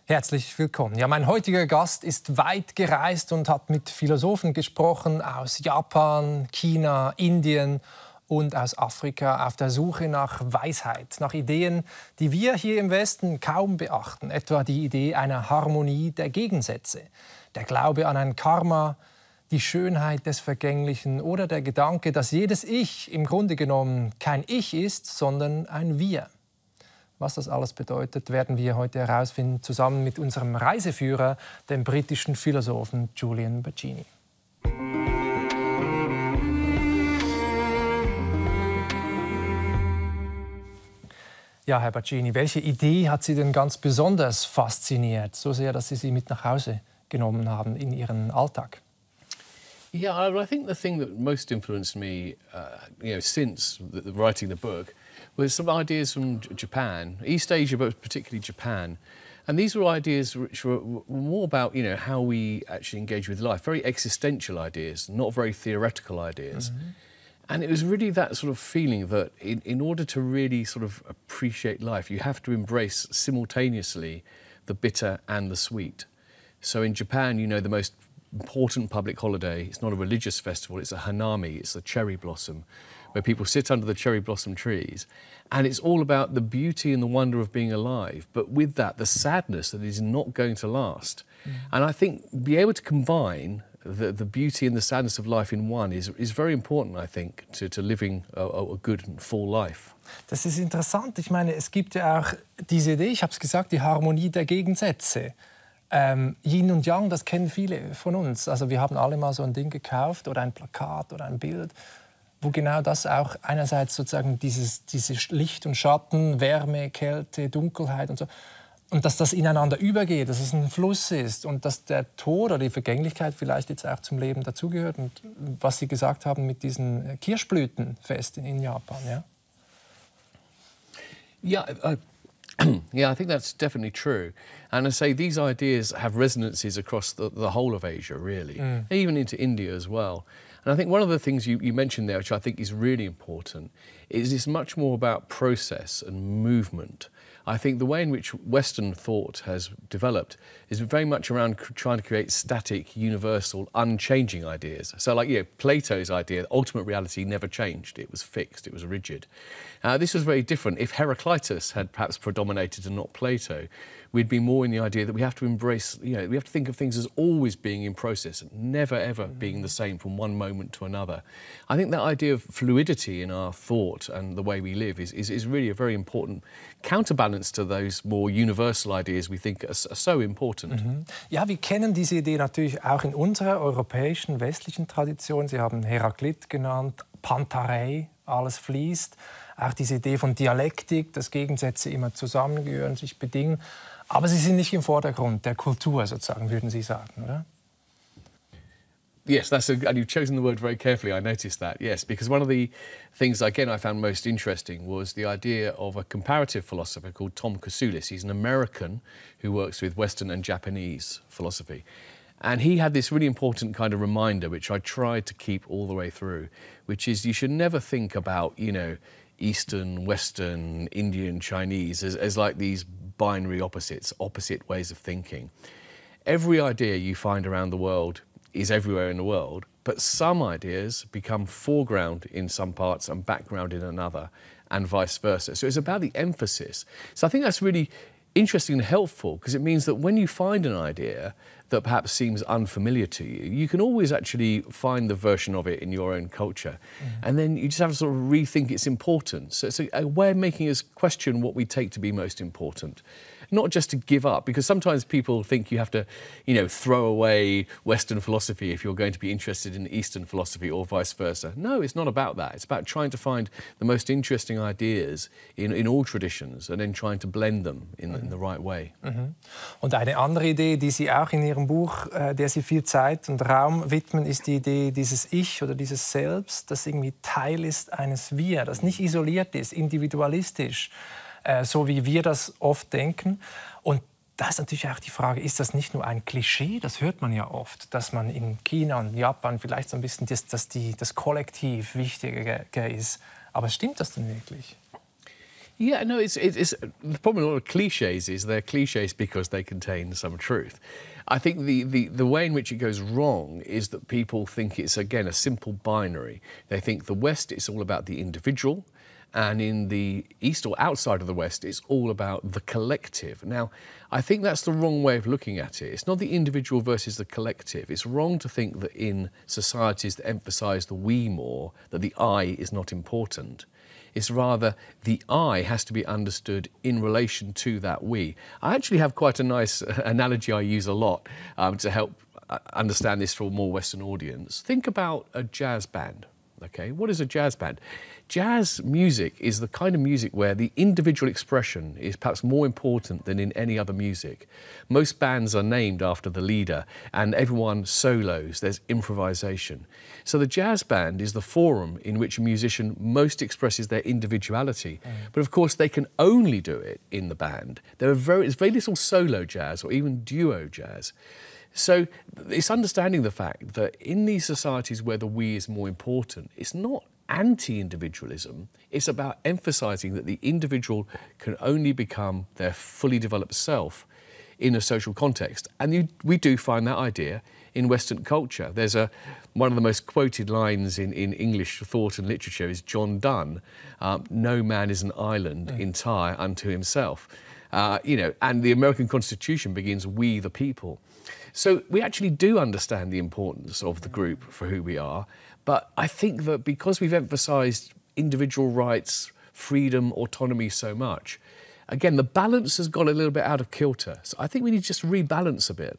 Herzlich willkommen. Ja, mein heutiger Gast ist weit gereist und hat mit Philosophen gesprochen aus Japan, China, Indien und aus Afrika auf der Suche nach Weisheit, nach Ideen, die wir hier im Westen kaum beachten. Etwa die Idee einer Harmonie der Gegensätze, der Glaube an ein Karma, die Schönheit des Vergänglichen oder der Gedanke, dass jedes Ich im Grunde genommen kein Ich ist, sondern ein Wir. Was das alles bedeutet, werden wir heute herausfinden, zusammen mit unserem Reiseführer, dem britischen Philosophen Julian Baggini. Ja, Herr Baggini, welche Idee hat Sie denn ganz besonders fasziniert, so sehr, dass Sie sie mit nach Hause genommen haben in Ihren Alltag? Yeah, I think the thing that most influenced me, since writing the book, was some ideas from Japan, East Asia, but particularly Japan. And these were ideas which were more about, how we actually engage with life, very existential ideas, not very theoretical ideas. Mm-hmm. And it was really that sort of feeling that in order to really sort of appreciate life, you have to embrace simultaneously the bitter and the sweet. So in Japan, the most important public holiday, it's not a religious festival, it's a hanami, it's a cherry blossom, where people sit under the cherry blossom trees. And it's all about the beauty and the wonder of being alive, but with that, the sadness that is not going to last. Mm. And I think be able to combine the beauty and the sadness of life in one is very important, I think, to living a good and full life. Das ist interessant. Ich meine, es gibt ja auch diese Idee, ich habe es gesagt, die Harmonie der Gegensätze. Yin und Yang, das kennen viele von uns. Also wir haben alle mal so ein Ding gekauft oder ein Plakat oder ein Bild, wo genau das auch einerseits sozusagen diese Licht und Schatten, Wärme, Kälte, Dunkelheit und so, und dass das ineinander übergeht, dass es ein Fluss ist und dass der Tod oder die Vergänglichkeit vielleicht jetzt auch zum Leben dazugehört. Und was Sie gesagt haben mit diesen Kirschblütenfest in Japan, ja? Yeah, yeah, I think that's definitely true. And I say these ideas have resonances across the whole of Asia, really, even into India as well. And I think one of the things you mentioned there, which I think is really important, is it's much more about process and movement. I think the way in which Western thought has developed is very much around trying to create static, universal, unchanging ideas. So like, Plato's idea, ultimate reality never changed. It was fixed, it was rigid. This was very different. If Heraclitus had perhaps predominated and not Plato, we'd be more in the idea that we have to embrace, we have to think of things as always being in process, never ever being the same from one moment to another. I think that idea of fluidity in our thought and the way we live is really a very important counterbalance to those more universal ideas we think are so important. Mhm. Ja, wir kennen diese Idee natürlich auch in unserer europäischen, westlichen Tradition. Sie haben Heraklit genannt, Pantarei, alles fließt. Auch diese Idee von Dialektik, dass Gegensätze immer zusammengehören, sich bedingen. Aber sie sind nicht im Vordergrund der Kultur, sozusagen, würden Sie sagen, oder? Yes, and you've chosen the word very carefully, I noticed that, yes, because one of the things, again, I found most interesting was the idea of a comparative philosopher called Tom Kousoulis. He's an American who works with Western and Japanese philosophy. And he had this really important kind of reminder, which I tried to keep all the way through, which is you should never think about, Eastern, Western, Indian, Chinese as like these binary opposites, opposite ways of thinking. Every idea you find around the world is everywhere in the world, but some ideas become foreground in some parts and background in another, and vice versa. So it's about the emphasis. So I think that's really interesting and helpful, because it means that when you find an idea that perhaps seems unfamiliar to you, you can always actually find the version of it in your own culture. And then you just have to sort of rethink its importance. So it's a way of making us question what we take to be most important. Not just to give up, because sometimes people think you have to, throw away Western philosophy if you're going to be interested in Eastern philosophy or vice versa. No, it's not about that. It's about trying to find the most interesting ideas in all traditions and then trying to blend them in the right way. Und eine andere Idee, die Sie auch in Ihrem Buch, der Sie viel Zeit und Raum widmen, ist die Idee dieses Ich oder dieses Selbst, das irgendwie Teil ist eines Wir, das nicht isoliert ist, individualistisch, so wie wir das oft denken. Und da ist natürlich auch die Frage, ist das nicht nur ein Klischee? Das hört man ja oft, dass man in China und Japan vielleicht so ein bisschen das Kollektiv wichtiger ist. Aber stimmt das denn wirklich? Yeah, no, it's the problem with a lot of cliches is they're cliches because they contain some truth. I think the way in which it goes wrong is that people think it's, again, a simple binary. They think the West, it's all about the individual, and in the East or outside of the West, it's all about the collective. Now, I think that's the wrong way of looking at it. It's not the individual versus the collective. It's wrong to think that in societies that emphasise the we more, that the I is not important. It's rather the I has to be understood in relation to that we. I actually have quite a nice analogy I use a lot to help understand this for a more Western audience. Think about a jazz band. Okay, what is a jazz band? Jazz music is the kind of music where the individual expression is perhaps more important than in any other music. Most bands are named after the leader and everyone solos, there's improvisation. So the jazz band is the forum in which a musician most expresses their individuality. But of course they can only do it in the band. There's very little solo jazz or even duo jazz. So it's understanding the fact that in these societies where the we is more important, it's not anti-individualism, it's about emphasising that the individual can only become their fully developed self in a social context. And we do find that idea in Western culture. There's one of the most quoted lines in English thought and literature is John Donne, no man is an island entire unto himself. And the American Constitution begins, we the people. So we actually do understand the importance of the group for who we are, but I think that because we've emphasised individual rights, freedom, autonomy so much, again, the balance has got a little bit out of kilter. So I think we need to just rebalance a bit.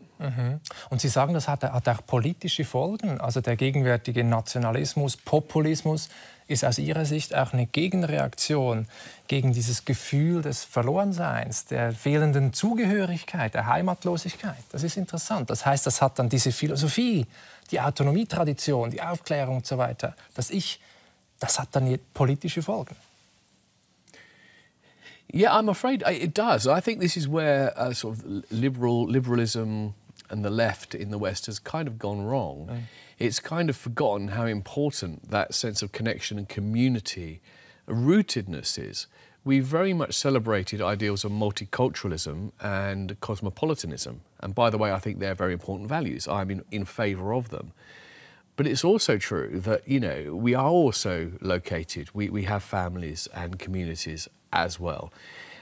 Und Sie sagen, das hat auch politische Folgen. Also der gegenwärtige Nationalismus, Populismus ist aus Ihrer Sicht auch eine Gegenreaktion gegen dieses Gefühl des Verlorenseins, der fehlenden Zugehörigkeit, der Heimatlosigkeit. Das ist interessant. Das heißt, das hat dann diese Philosophie, die Autonomietradition, die Aufklärung und so weiter, das hat dann politische Folgen. Yeah, I'm afraid it does. I think this is where sort of liberalism and the left in the West has kind of gone wrong. It's kind of forgotten how important that sense of connection and community, rootedness is. We very much celebrated ideals of multiculturalism and cosmopolitanism. And by the way, I think they're very important values. I'm in favour of them. But it's also true that, we are also located. We have families and communities as well.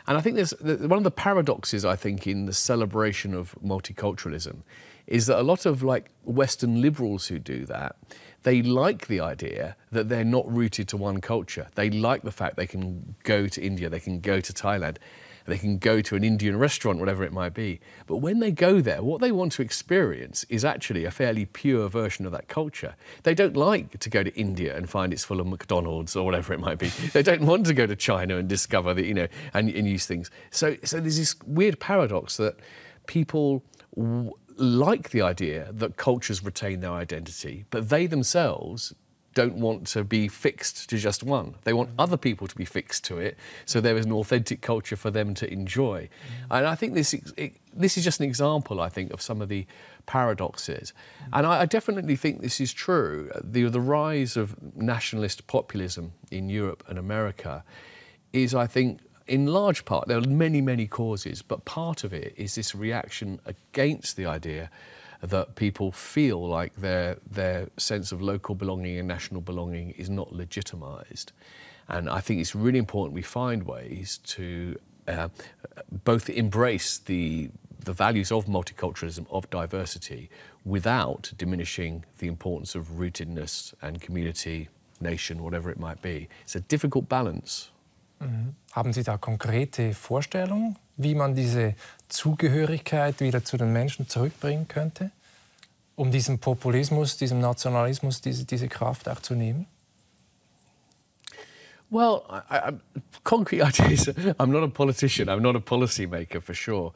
And I think there's one of the paradoxes, I think, in the celebration of multiculturalism is that a lot of Western liberals who do that, they like the idea that they're not rooted to one culture. They like the fact they can go to India, they can go to Thailand, they can go to an Indian restaurant, whatever it might be. But when they go there, what they want to experience is actually a fairly pure version of that culture. They don't like to go to India and find it's full of McDonald's or whatever it might be. They don't want to go to China and discover that, and use things. So there's this weird paradox that people like the idea that cultures retain their identity, but they themselves don't want to be fixed to just one. They want other people to be fixed to it, so there is an authentic culture for them to enjoy. And I think this is just an example, I think, of some of the paradoxes. And I definitely think this is true. The rise of nationalist populism in Europe and America is, I think, in large part, there are many, many causes, but part of it is this reaction against the idea that people feel like their sense of local belonging and national belonging is not legitimised. And I think it's really important we find ways to both embrace the values of multiculturalism, of diversity, without diminishing the importance of rootedness and community, nation, whatever it might be. It's a difficult balance. Haben Sie da konkrete Vorstellungen, wie man diese Zugehörigkeit wieder zu den Menschen zurückbringen könnte, um diesem Populismus, diesem Nationalismus diese Kraft auch zu nehmen? Well, concrete ideas. I'm not a politician. I'm not a policymaker for sure.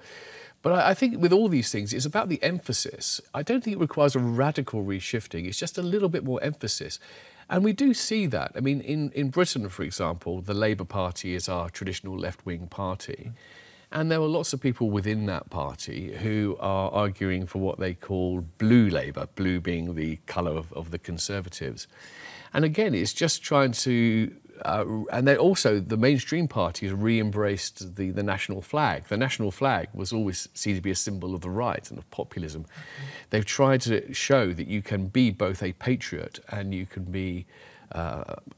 But I think with all these things, it's about the emphasis. I don't think it requires a radical reshifting. It's just a little bit more emphasis. And we do see that. I mean, in Britain, for example, the Labour Party is our traditional left-wing party. And there were lots of people within that party who are arguing for what they call blue Labour, blue being the colour of the Conservatives. And again, it's just trying to and then also the mainstream parties re-embraced the national flag. The national flag was always seen to be a symbol of the right and of populism. They've tried to show that you can be both a patriot and you can be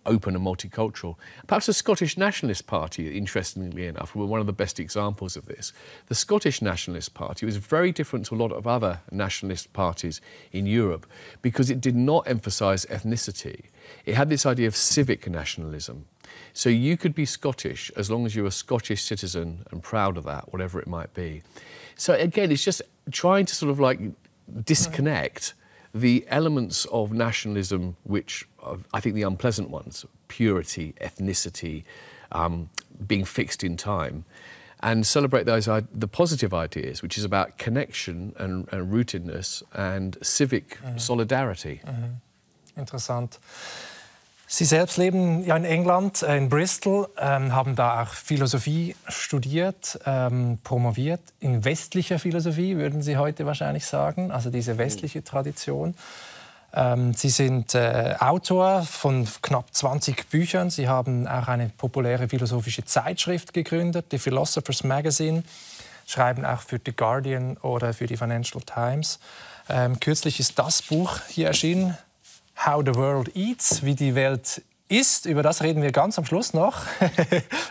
open and multicultural. Perhaps the Scottish Nationalist Party, interestingly enough, were one of the best examples of this. The Scottish Nationalist Party was very different to a lot of other nationalist parties in Europe because it did not emphasise ethnicity. It had this idea of civic nationalism. So you could be Scottish as long as you're a Scottish citizen and proud of that, whatever it might be. So again, it's just trying to sort of like disconnect the elements of nationalism, which I think the unpleasant ones, purity, ethnicity, being fixed in time, and celebrate those the positive ideas, which is about connection and rootedness and civic solidarity. Interessant. Sie selbst leben ja in England, in Bristol, haben da auch Philosophie studiert, promoviert, in westlicher Philosophie, würden Sie heute wahrscheinlich sagen, also diese westliche Tradition. Sie sind Autor von knapp 20 Büchern. Sie haben auch eine populäre philosophische Zeitschrift gegründet, die Philosopher's Magazine, schreiben auch für The Guardian oder für die Financial Times. Kürzlich ist das Buch hier erschienen, How the World Eats, wie die Welt isst. Über das reden wir ganz am Schluss noch,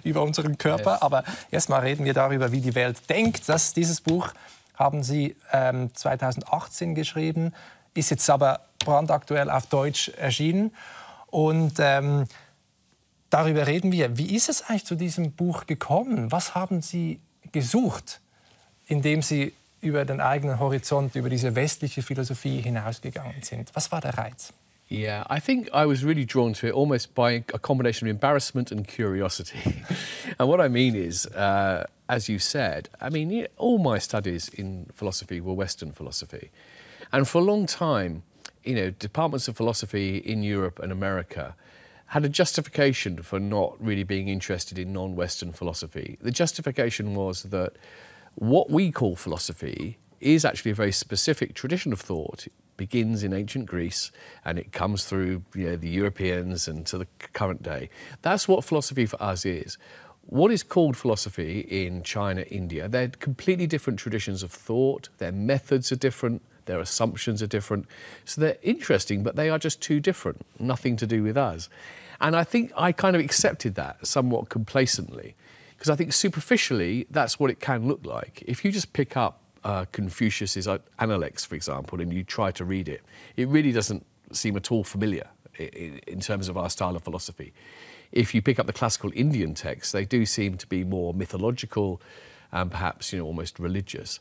über unseren Körper. Yes. Aber erstmal reden wir darüber, wie die Welt denkt. Dieses Buch haben Sie 2018 geschrieben, ist jetzt aber brandaktuell auf Deutsch erschienen. Und darüber reden wir. Wie ist es eigentlich zu diesem Buch gekommen? Was haben Sie gesucht, indem Sie über den eigenen Horizont, über diese westliche Philosophie hinausgegangen sind? Was war der Reiz? Yeah, I think I was really drawn to it almost by a combination of embarrassment and curiosity. And what I mean is, as you said, I mean, all my studies in philosophy were Western philosophy. And for a long time, you know, departments of philosophy in Europe and America had a justification for not really being interested in non-Western philosophy. The justification was that what we call philosophy is actually a very specific tradition of thought. It begins in ancient Greece and it comes through, you know, the Europeans and to the current day. That's what philosophy for us is. What is called philosophy in China, India, they're completely different traditions of thought. Their methods are different. Their assumptions are different. So they're interesting, but they are just too different, nothing to do with us. And I think I kind of accepted that somewhat complacently, because I think superficially that's what it can look like. If you just pick up Confucius's Analects, for example, and you try to read it, it really doesn't seem at all familiar in terms of our style of philosophy. If you pick up the classical Indian texts, they do seem to be more mythological and perhaps, you know, almost religious.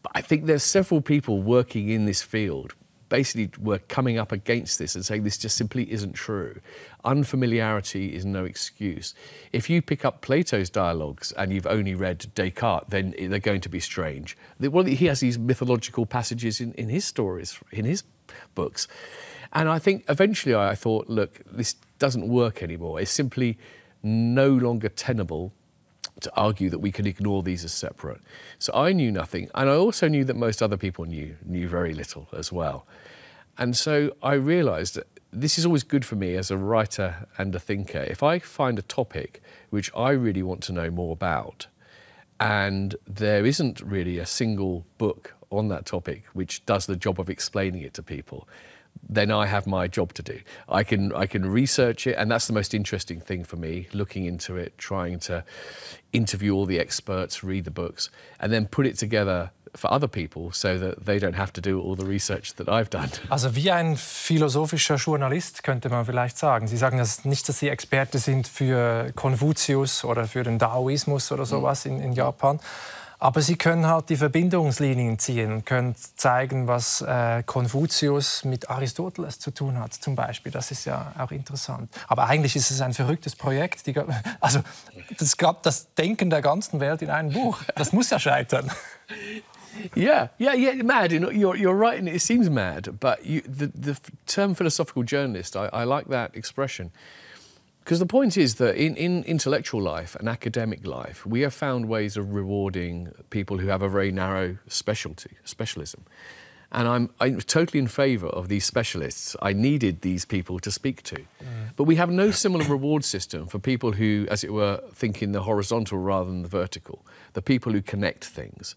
But I think there's several people working in this field basically were coming up against this and saying this just simply isn't true. Unfamiliarity is no excuse. If you pick up Plato's dialogues and you've only read Descartes, then they're going to be strange. Well, he has these mythological passages in his stories, in his books. And I think eventually I thought, look, this doesn't work anymore. It's simply no longer tenable to argue that we can ignore these as separate. So I knew nothing, and I also knew that most other people knew very little as well. And so I realised that this is always good for me as a writer and a thinker. If I find a topic which I really want to know more about, and there isn't really a single book on that topic which does the job of explaining it to people, then I have my job to do. I can research it, and that's the most interesting thing for me, looking into it, trying to interview all the experts, read the books, and then put it together for other people so that they don't have to do all the research that I've done. Also wie ein philosophischer Journalist, könnte man vielleicht sagen. Sie sagen das nicht, dass Sie Experte sind für Konfuzius oder für den Daoismus oder sowas in Japan. Aber Sie können halt die Verbindungslinien ziehen und können zeigen, was Konfuzius mit Aristoteles zu tun hat, zum Beispiel. Das ist ja auch interessant. Aber eigentlich ist es ein verrücktes Projekt. Also es gab das Denken der ganzen Welt in einem Buch. Das muss ja scheitern. Yeah, mad. You're right, and it seems mad. But the term philosophical journalist, I like that expression. Because the point is that in intellectual life and academic life, we have found ways of rewarding people who have a very narrow specialism. And I'm totally in favour of these specialists. I needed these people to speak to. But we have no similar reward system for people who, as it were, think in the horizontal rather than the vertical, the people who connect things.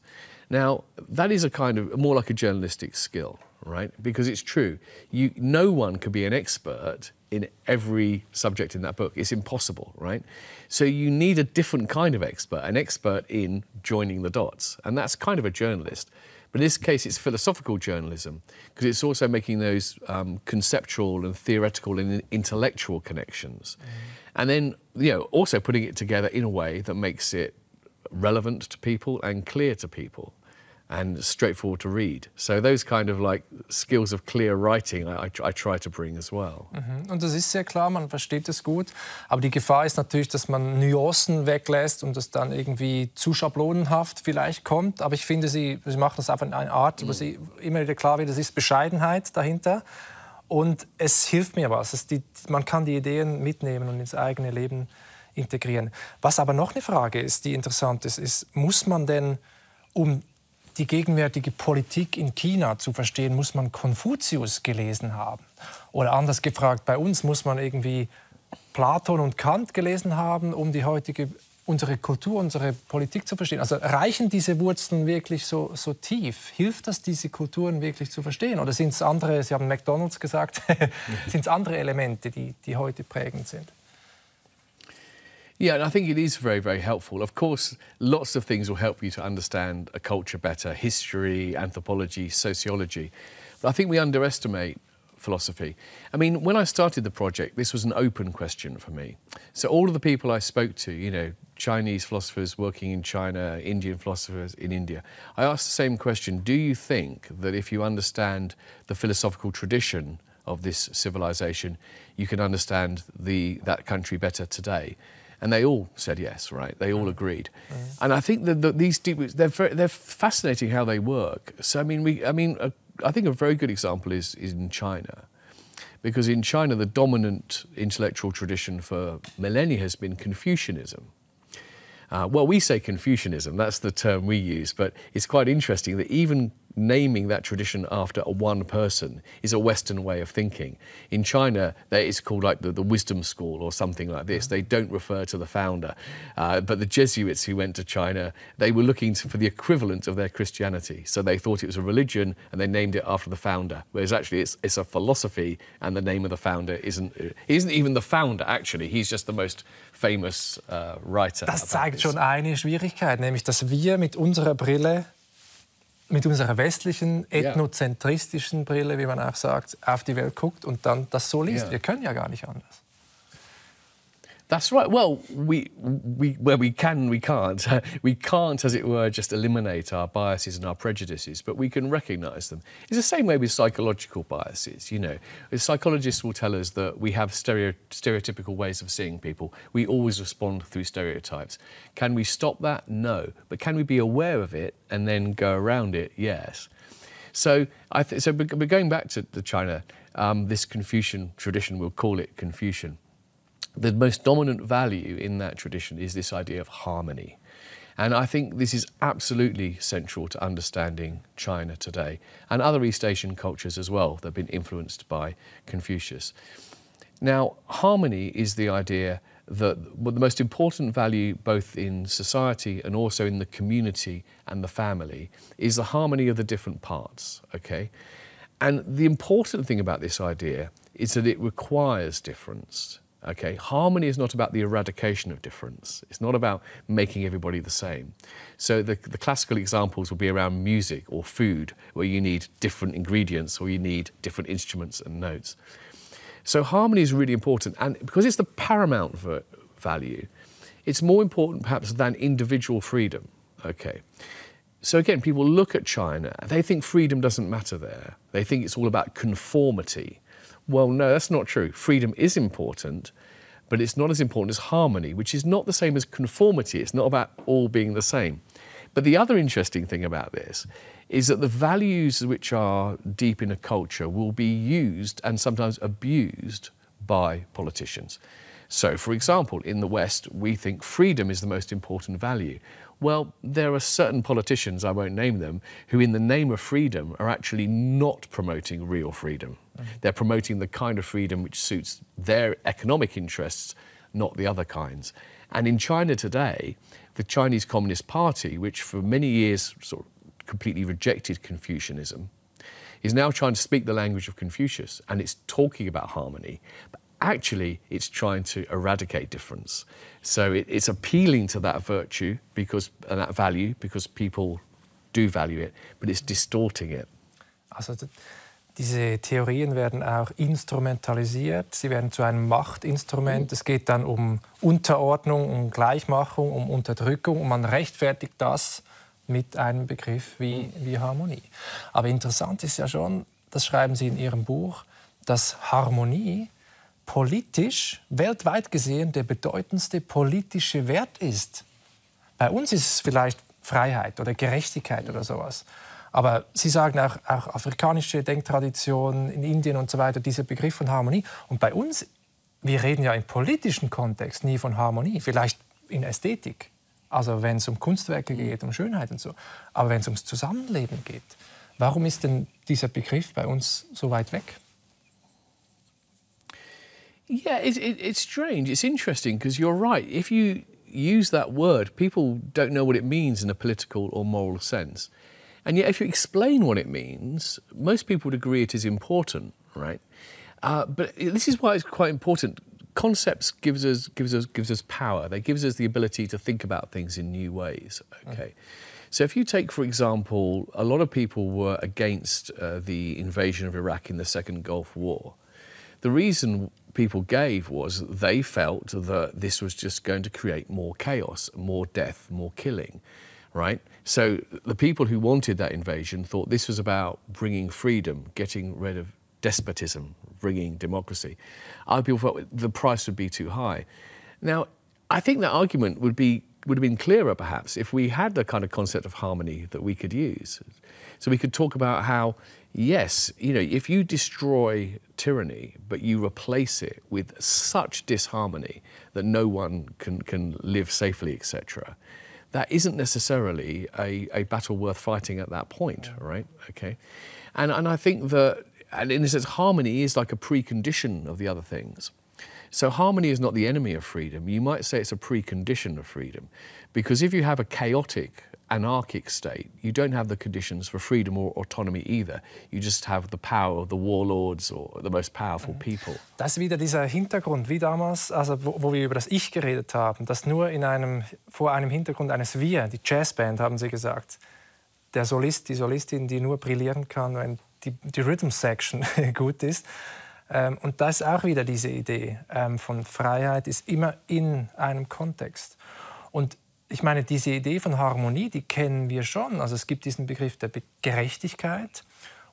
Now, that is a kind of more like a journalistic skill, right? Because it's true. No one can be an expert in every subject in that book. It's impossible, right? So you need a different kind of expert, an expert in joining the dots. And that's kind of a journalist. But in this case, it's philosophical journalism, because it's also making those conceptual and theoretical and intellectual connections. And then, also putting it together in a way that makes it relevant to people and clear to people and straightforward to read. So those kind of like skills of clear writing I try to bring as well. Und das ist sehr klar, man versteht es gut. Aber die Gefahr ist natürlich, dass man Nuancen weglässt und das dann irgendwie zu schablonenhaft vielleicht kommt. Aber ich finde, Sie machen das auf eine Art, wo Sie immer wieder klar wird, es ist Bescheidenheit dahinter. Und es hilft mir was. Man kann die Ideen mitnehmen und ins eigene Leben integrieren. Was aber noch eine Frage ist, die interessant ist, muss man denn, um die gegenwärtige Politik in China zu verstehen, muss man Konfuzius gelesen haben? Oder anders gefragt, bei uns muss man irgendwie Platon und Kant gelesen haben, um unsere Kultur, unsere Politik zu verstehen? Also reichen diese Wurzeln wirklich so tief? Hilft das, diese Kulturen wirklich zu verstehen? Oder sind es andere, Sie haben McDonald's gesagt, sind es andere Elemente, die heute prägend sind? Yeah, and I think it is very, very helpful. Of course, lots of things will help you to understand a culture better, history, anthropology, sociology. But I think we underestimate philosophy. I mean, when I started the project, this was an open question for me. So all of the people I spoke to, Chinese philosophers working in China, Indian philosophers in India, I asked the same question: do you think that if you understand the philosophical tradition of this civilization, you can understand that country better today? And they all said yes, right? They all agreed. And I think that these deep roots, they're fascinating how they work. So, I think a very good example is in China. Because in China, the dominant intellectual tradition for millennia has been Confucianism. Well, we say Confucianism, that's the term we use, but it's quite interesting that even naming that tradition after one person is a Western way of thinking. In China, it's called like the wisdom school or something like this. They don't refer to the founder. But the Jesuits who went to China, they were looking for the equivalent of their Christianity. So they thought it was a religion and they named it after the founder. Whereas actually it's a philosophy, and the name of the founder isn't even the founder, actually. He's just the most famous writer. Das zeigt schon eine Schwierigkeit, nämlich dass wir mit unserer Brille, mit unserer westlichen, ethnozentristischen Brille, wie man auch sagt, auf die Welt guckt und dann das so liest. Wir können ja gar nicht anders. That's right. Well, we can, we can't. We can't, as it were, just eliminate our biases and our prejudices, but we can recognise them. It's the same way with psychological biases, Psychologists will tell us that we have stereotypical ways of seeing people. We always respond through stereotypes. Can we stop that? No. But can we be aware of it and then go around it? Yes. So, but going back to China, this Confucian tradition, we'll call it Confucian. The most dominant value in that tradition is this idea of harmony. And I think this is absolutely central to understanding China today, and other East Asian cultures as well that have been influenced by Confucius. Now, harmony is the idea that the most important value both in society and also in the community and the family is the harmony of the different parts, okay? And the important thing about this idea is that it requires difference. Okay, harmony is not about the eradication of difference. It's not about making everybody the same. So the classical examples will be around music or food, where you need different ingredients or you need different instruments and notes. So harmony is really important, and because it's the paramount value, it's more important perhaps than individual freedom. Okay. So again, people look at China, they think freedom doesn't matter there. They think it's all about conformity. Well, no, that's not true. Freedom is important, but it's not as important as harmony, which is not the same as conformity. It's not about all being the same. But the other interesting thing about this is that the values which are deep in a culture will be used and sometimes abused by politicians. So, for example, in the West, we think freedom is the most important value. Well, there are certain politicians, I won't name them, who in the name of freedom are actually not promoting real freedom. They're promoting the kind of freedom which suits their economic interests, not the other kinds. And in China today, the Chinese Communist Party, which for many years sort of completely rejected Confucianism, is now trying to speak the language of Confucius, and it's talking about harmony. But actually, it's trying to eradicate difference. So it's appealing to that virtue and that value because people do value it, but it's distorting it. Also diese Theorien werden auch instrumentalisiert, sie werden zu einem Machtinstrument. Es geht dann um Unterordnung, um Gleichmachung, um Unterdrückung und man rechtfertigt das mit einem Begriff wie Harmonie. Aber interessant ist ja schon, das schreiben Sie in Ihrem Buch, dass Harmonie politisch, weltweit gesehen, der bedeutendste politische Wert ist. Bei uns ist es vielleicht Freiheit oder Gerechtigkeit oder sowas. Aber Sie sagen auch afrikanische Denktraditionen in Indien und so weiter, dieser Begriff von Harmonie. Und bei uns, wir reden ja im politischen Kontext nie von Harmonie, vielleicht in Ästhetik. Also wenn es um Kunstwerke geht, um Schönheit und so. Aber wenn es ums Zusammenleben geht, warum ist denn dieser Begriff bei uns so weit weg? Yeah, it's strange. It's interesting because you're right. If you use that word, people don't know what it means in a political or moral sense. And yet if you explain what it means, most people would agree it is important, right? But this is why it's quite important. Concepts gives us power. They gives us the ability to think about things in new ways. Okay, so if you take, for example, a lot of people were against the invasion of Iraq in the Second Gulf War. The reason people gave was they felt that this was just going to create more chaos, more death, more killing, right? So the people who wanted that invasion thought this was about bringing freedom, getting rid of despotism, bringing democracy. Other people thought the price would be too high. Now, I think that argument would have been clearer, perhaps, if we had the kind of concept of harmony that we could use. So we could talk about how, yes, you know, if you destroy tyranny, but you replace it with such disharmony that no one can live safely, etc., that isn't necessarily a battle worth fighting at that point, right? Okay, and I think that, and in a sense, harmony is like a precondition of the other things. So harmony is not the enemy of freedom. You might say it's a precondition of freedom, because if you have a chaotic, anarchic state, you don't have the conditions for freedom or autonomy either. You just have the power of the warlords or the most powerful people. Das ist wieder dieser Hintergrund, wie damals, also wo wir über das Ich geredet haben, dass nur vor einem Hintergrund eines Wir, die Jazzband, haben Sie gesagt, der Solist, die Solistin, die nur brillieren kann, wenn die Rhythm Section gut ist. Und da ist auch wieder diese Idee von Freiheit, ist immer in einem Kontext. Und ich meine, diese Idee von Harmonie, die kennen wir schon. Also es gibt diesen Begriff der Gerechtigkeit.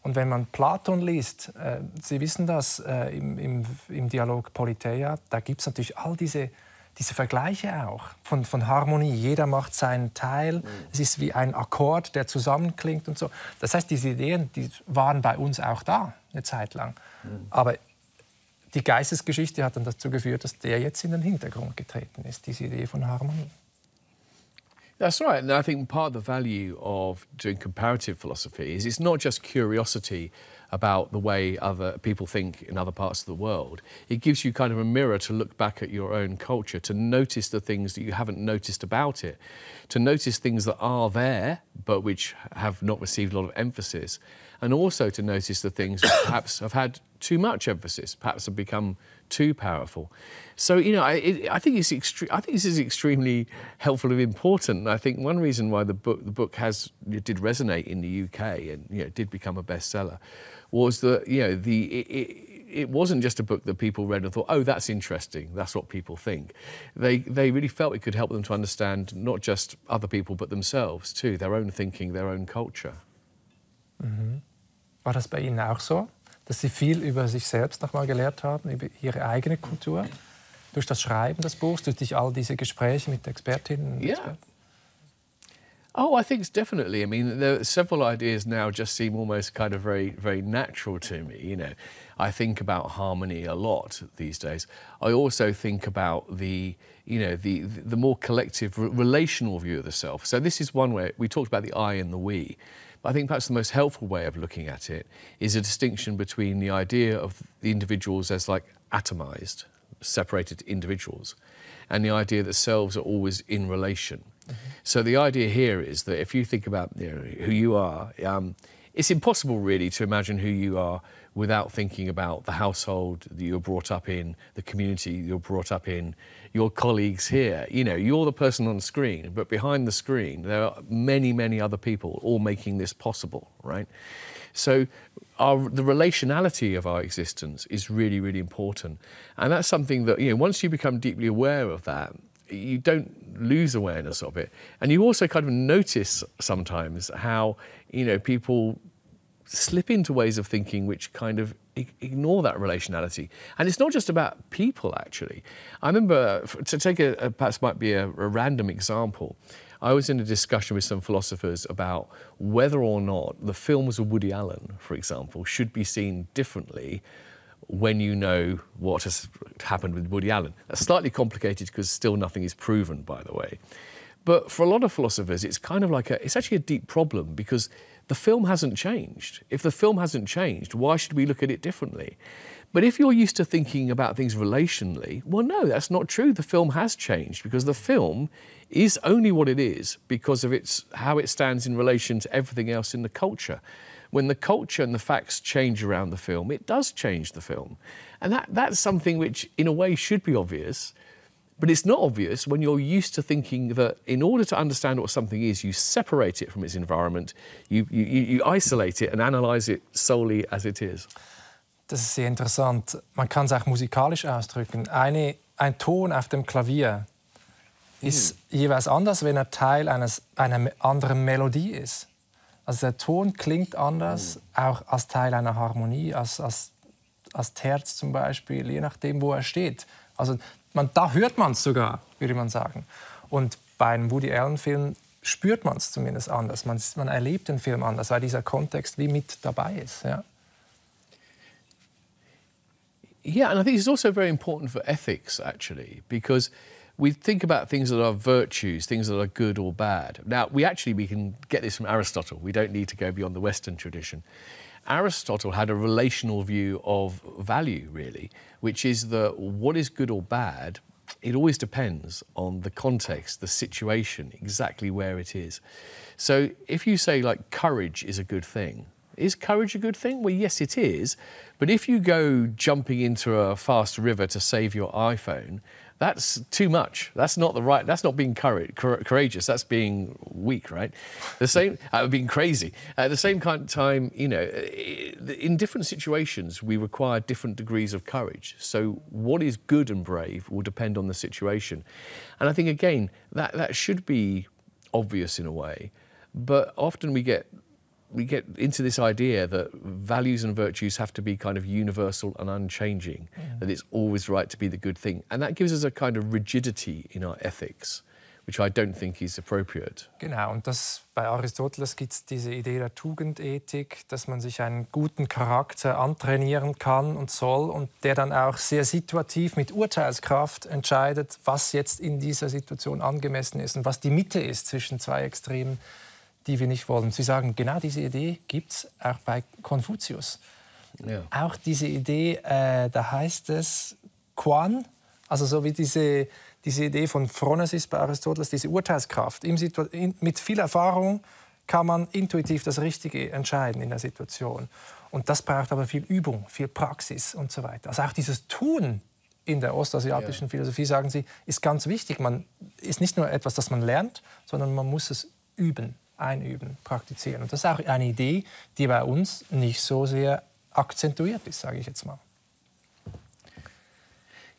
Und wenn man Platon liest, Sie wissen das, im Dialog Politeia, da gibt es natürlich all diese Vergleiche auch von Harmonie. Jeder macht seinen Teil. Es ist wie ein Akkord, der zusammenklingt und so. Das heißt, diese Ideen, die waren bei uns auch da, eine Zeit lang. Aber die Geistesgeschichte hat dann dazu geführt, dass der jetzt in den Hintergrund getreten ist, diese Idee von Harmonie. That's right, and I think part of the value of doing comparative philosophy is it's not just curiosity about the way other people think in other parts of the world. It gives you kind of a mirror to look back at your own culture, to notice the things that you haven't noticed about it, to notice things that are there but which have not received a lot of emphasis, and also to notice the things that perhaps have had too much emphasis, perhaps have become too powerful. So, you know, I think this is extremely helpful and important. And I think one reason why the book did resonate in the UK and, you know, did become a bestseller was that, you know, it wasn't just a book that people read and thought, oh, that's interesting, that's what people think. They really felt it could help them to understand not just other people but themselves too, their own thinking, their own culture. Mhm. War das bei Ihnen auch so, dass Sie viel über sich selbst noch mal gelernt haben, über Ihre eigene Kultur? Durch das Schreiben des Buchs, durch all diese Gespräche mit Expertinnen und Experten? Oh, I think it's definitely. I mean, there are several ideas now just seem almost kind of very, very natural to me. You know, I think about harmony a lot these days. I also think about the more collective relational view of the self. So this is one way we talked about the I and the we. But I think perhaps the most helpful way of looking at it is a distinction between the idea of the individuals as like atomized, separated individuals, and the idea that selves are always in relation. So the idea here is that if you think about who you are, it's impossible really to imagine who you are without thinking about the household that you're brought up in, the community you're brought up in, your colleagues here. You know, you're the person on the screen, but behind the screen there are many, many other people all making this possible, right? So the relationality of our existence is really, really important. And that's something that, once you become deeply aware of that, you don't lose awareness of it. And you also kind of notice sometimes how, people slip into ways of thinking which kind of ignore that relationality. And it's not just about people, actually. I remember, to take perhaps might be a random example, I was in a discussion with some philosophers about whether or not the films of Woody Allen, for example, should be seen differently when you know what has happened with Woody Allen. That's slightly complicated because still nothing is proven, by the way. But for a lot of philosophers, it's kind of like it's actually a deep problem because the film hasn't changed. If the film hasn't changed, why should we look at it differently? But if you're used to thinking about things relationally, well, no, that's not true. The film has changed because the film is only what it is because of how it stands in relation to everything else in the culture. When the culture and the facts change around the film, it does change the film. And that's something which, in a way, should be obvious, but it's not obvious when you're used to thinking that in order to understand what something is, you separate it from its environment, you isolate it and analyse it solely as it is. Das ist sehr interessant. Man kann es auch musikalisch ausdrücken. Ein Ton auf dem Klavier ist jeweils anders, wenn er Teil einer anderen Melodie ist. Also der Ton klingt anders, auch als Teil einer Harmonie, als Terz zum Beispiel, je nachdem, wo er steht. Also da hört man es sogar, würde man sagen. Und bei einem Woody Allen-Film spürt man es zumindest anders. Man erlebt den Film anders, weil dieser Kontext wie mit dabei ist. Ja? Yeah, and I think it's also very important for ethics, actually, because we think about things that are virtues, things that are good or bad. Now, we can get this from Aristotle. We don't need to go beyond the Western tradition. Aristotle had a relational view of value, really, which is that what is good or bad, it always depends on the context, the situation, exactly where it is. So if you say, like, courage is a good thing, is courage a good thing? Well, yes, it is. But if you go jumping into a fast river to save your iPhone, that's too much. That's not being courageous. That's being weak, right? Being crazy. At the same time, in different situations, we require different degrees of courage. So what is good and brave will depend on the situation. And I think, again, that should be obvious in a way. But often we get into this idea that values and virtues have to be kind of universal and unchanging, that it's always right to be the good thing. And that gives us a kind of rigidity in our ethics, which I don't think is appropriate. Genau, und bei Aristoteles gibt es diese Idee der Tugendethik, dass man sich einen guten Charakter antrainieren kann und soll und der dann auch sehr situativ mit Urteilskraft entscheidet, was jetzt in dieser Situation angemessen ist und was die Mitte ist zwischen zwei Extremen, die wir nicht wollen. Sie sagen, genau diese Idee gibt es auch bei Konfuzius. Ja. Auch diese Idee, da heißt es kann, also so wie diese Idee von Phronesis bei Aristoteles, diese Urteilskraft. Mit viel Erfahrung kann man intuitiv das Richtige entscheiden in der Situation. Und das braucht aber viel Übung, viel Praxis und so weiter. Also auch dieses Tun in der ostasiatischen Philosophie, sagen Sie, ist ganz wichtig. Man ist nicht nur etwas, das man lernt, sondern man muss es üben. Einüben, praktizieren. Und das ist auch eine Idee, die bei uns nicht so sehr akzentuiert ist, sage ich jetzt mal.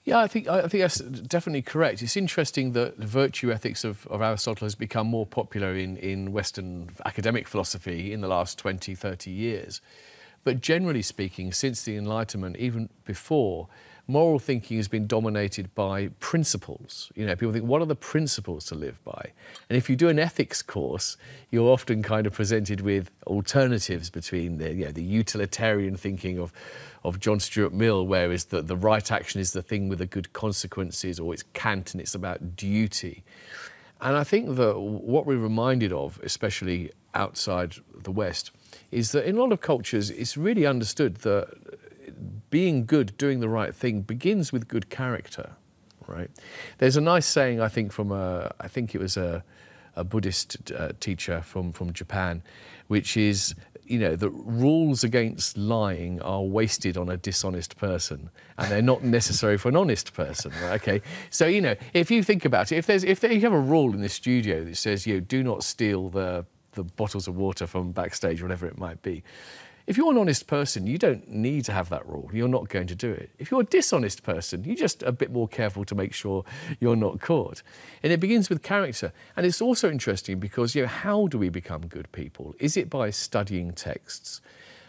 Yeah, I think that's definitely correct. It's interesting that the virtue ethics of Aristotle has become more popular in Western academic philosophy in the last 20, 30 years. But generally speaking, since the Enlightenment, even before, moral thinking has been dominated by principles. You know, people think, what are the principles to live by? And if you do an ethics course, you're often kind of presented with alternatives between the utilitarian thinking of John Stuart Mill, whereas the right action is the thing with the good consequences, or it's Kant and it's about duty. And I think that what we're reminded of, especially outside the West, is that in a lot of cultures, it's really understood that being good, doing the right thing, begins with good character, right? There's a nice saying, I think, from I think it was a Buddhist teacher from Japan, which is, you know, the rules against lying are wasted on a dishonest person, and they're not necessary for an honest person. Right? Okay, so you know, if you think about it, if you have a rule in the studio that says, you know, do not steal the bottles of water from backstage, whatever it might be. If you're an honest person, you don't need to have that rule. You're not going to do it. If you're a dishonest person, you're just a bit more careful to make sure you're not caught. And it begins with character. And it's also interesting because, you know, how do we become good people? Is it by studying texts?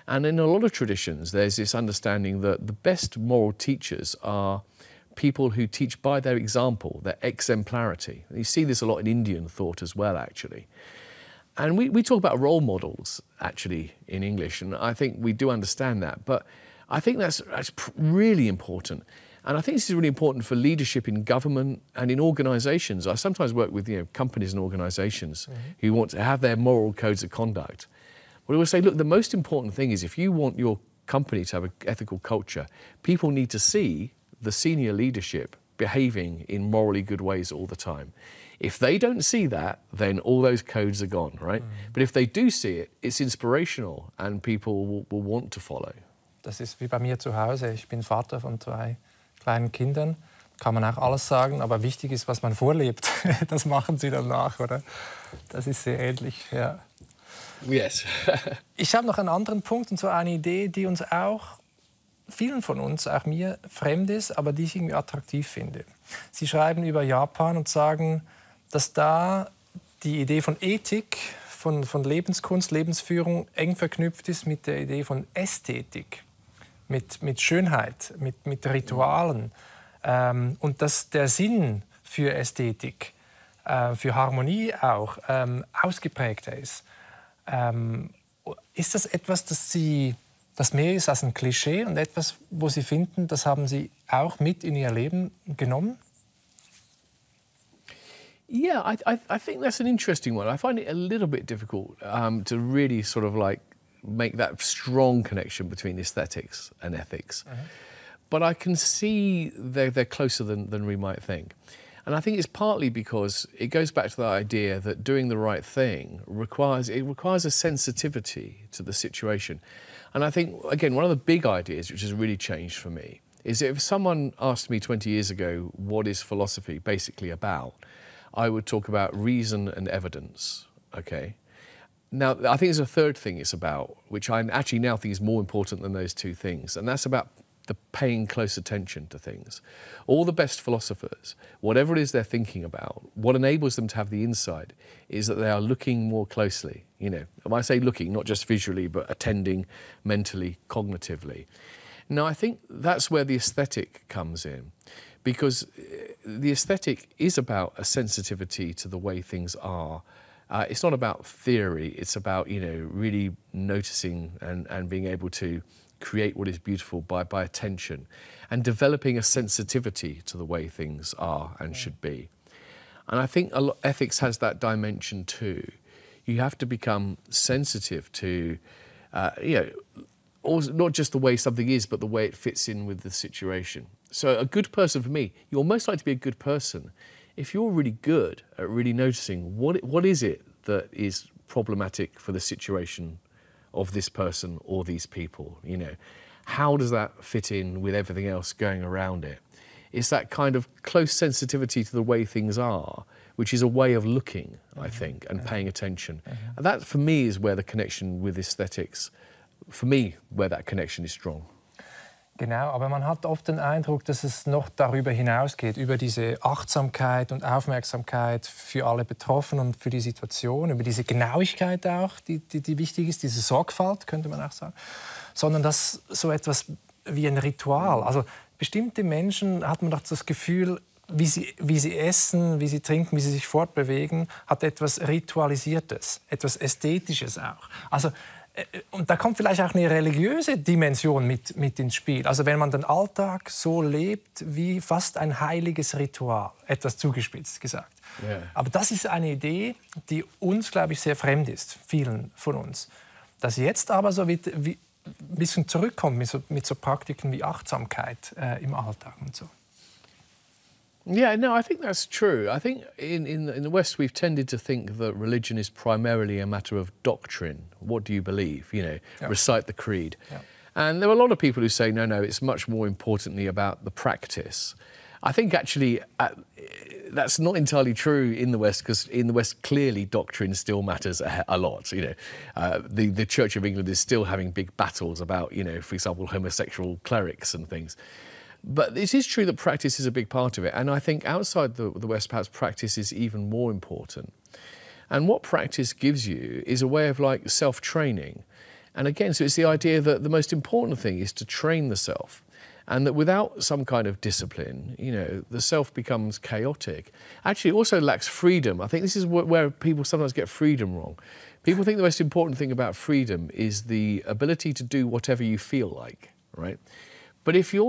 And in a lot of traditions, there's this understanding that the best moral teachers are people who teach by their example, their exemplarity. And you see this a lot in Indian thought as well, actually. And we talk about role models, actually, in English, and I think we do understand that. But I think that's really important. And I think this is really important for leadership in government and in organisations. I sometimes work with, you know, companies and organisations who want to have their moral codes of conduct. We always say, look, the most important thing is if you want your company to have an ethical culture, people need to see the senior leadership behaving in morally good ways all the time. If they don't see that, then all those codes are gone, right? But if they do see it, it's inspirational and people will want to follow. Das ist wie bei mir zu Hause. Ich bin Vater von 2 kleinen Kindern. Kann man auch alles sagen, aber wichtig ist, was man vorlebt. Das machen sie dann nach, oder? Das ist sehr ähnlich, ja. Yes. Ich habe noch einen anderen Punkt, und zwar eine Idee, die uns auch, vielen von uns, auch mir, fremd ist, aber die ich irgendwie attraktiv finde. Sie schreiben über Japan und sagen, dass da die Idee von Ethik, von Lebenskunst, Lebensführung eng verknüpft ist mit der Idee von Ästhetik, mit Schönheit, mit Ritualen. Und dass der Sinn für Ästhetik, für Harmonie auch, ausgeprägter ist. Ist das etwas, das mehr ist als ein Klischee und etwas, wo Sie finden, das haben Sie auch mit in Ihr Leben genommen? Yeah, I think that's an interesting one. I find it a little bit difficult to really sort of like make that strong connection between aesthetics and ethics. But I can see they're closer than we might think. And I think it's partly because it goes back to the idea that doing the right thing requires a sensitivity to the situation. And I think, again, one of the big ideas which has really changed for me is that if someone asked me 20 years ago, what is philosophy basically about, I would talk about reason and evidence, okay? Now, I think there's a third thing it's about, which I actually now think is more important than those two things, and that's about the paying close attention to things. All the best philosophers, whatever it is they're thinking about, what enables them to have the insight is that they are looking more closely, you know. And I say looking, not just visually, but attending mentally, cognitively. Now, I think that's where the aesthetic comes in, because the aesthetic is about a sensitivity to the way things are. It's not about theory, it's about, you know, really noticing and being able to create what is beautiful by attention and developing a sensitivity to the way things are and should be. And I think ethics has that dimension too. You have to become sensitive to, you know, also not just the way something is, but the way it fits in with the situation. So a good person, for me, you're most likely to be a good person if you're really good at really noticing what is it that is problematic for the situation of this person or these people, you know. How does that fit in with everything else going around it? It's that kind of close sensitivity to the way things are, which is a way of looking, I think, and paying attention. And that, for me, is where the connection with aesthetics, for me, where that connection is strong. Genau, aber man hat oft den Eindruck, dass es noch darüber hinausgeht, über diese Achtsamkeit und Aufmerksamkeit für alle Betroffenen und für die Situation, über diese Genauigkeit auch, die wichtig ist, diese Sorgfalt, könnte man auch sagen, sondern dass so etwas wie ein Ritual. Also bestimmte Menschen hat man doch das Gefühl, wie sie essen, wie sie trinken, wie sie sich fortbewegen, hat etwas Ritualisiertes, etwas Ästhetisches auch. Also, und da kommt vielleicht auch eine religiöse Dimension mit ins Spiel. Also wenn man den Alltag so lebt wie fast ein heiliges Ritual, etwas zugespitzt gesagt. Yeah. Aber das ist eine Idee, die uns, glaube ich, sehr fremd ist, vielen von uns. Dass jetzt aber so ein bisschen zurückkommt mit so Praktiken wie Achtsamkeit im Alltag und so. Yeah, no, I think that's true. I think in the West we've tended to think that religion is primarily a matter of doctrine. What do you believe? You know, recite the creed. Yeah. And there are a lot of people who say, no, it's much more importantly about the practice. I think actually that's not entirely true in the West, because in the West clearly doctrine still matters a lot. You know, the Church of England is still having big battles about, you know, for example, homosexual clerics and things. But it is true that practice is a big part of it. And I think outside the West, perhaps practice is even more important. And what practice gives you is a way of like self-training. And again, so it's the idea that the most important thing is to train the self. And that without some kind of discipline, you know, the self becomes chaotic. Actually, it also lacks freedom. I think this is where people sometimes get freedom wrong. People think the most important thing about freedom is the ability to do whatever you feel like, right? But if you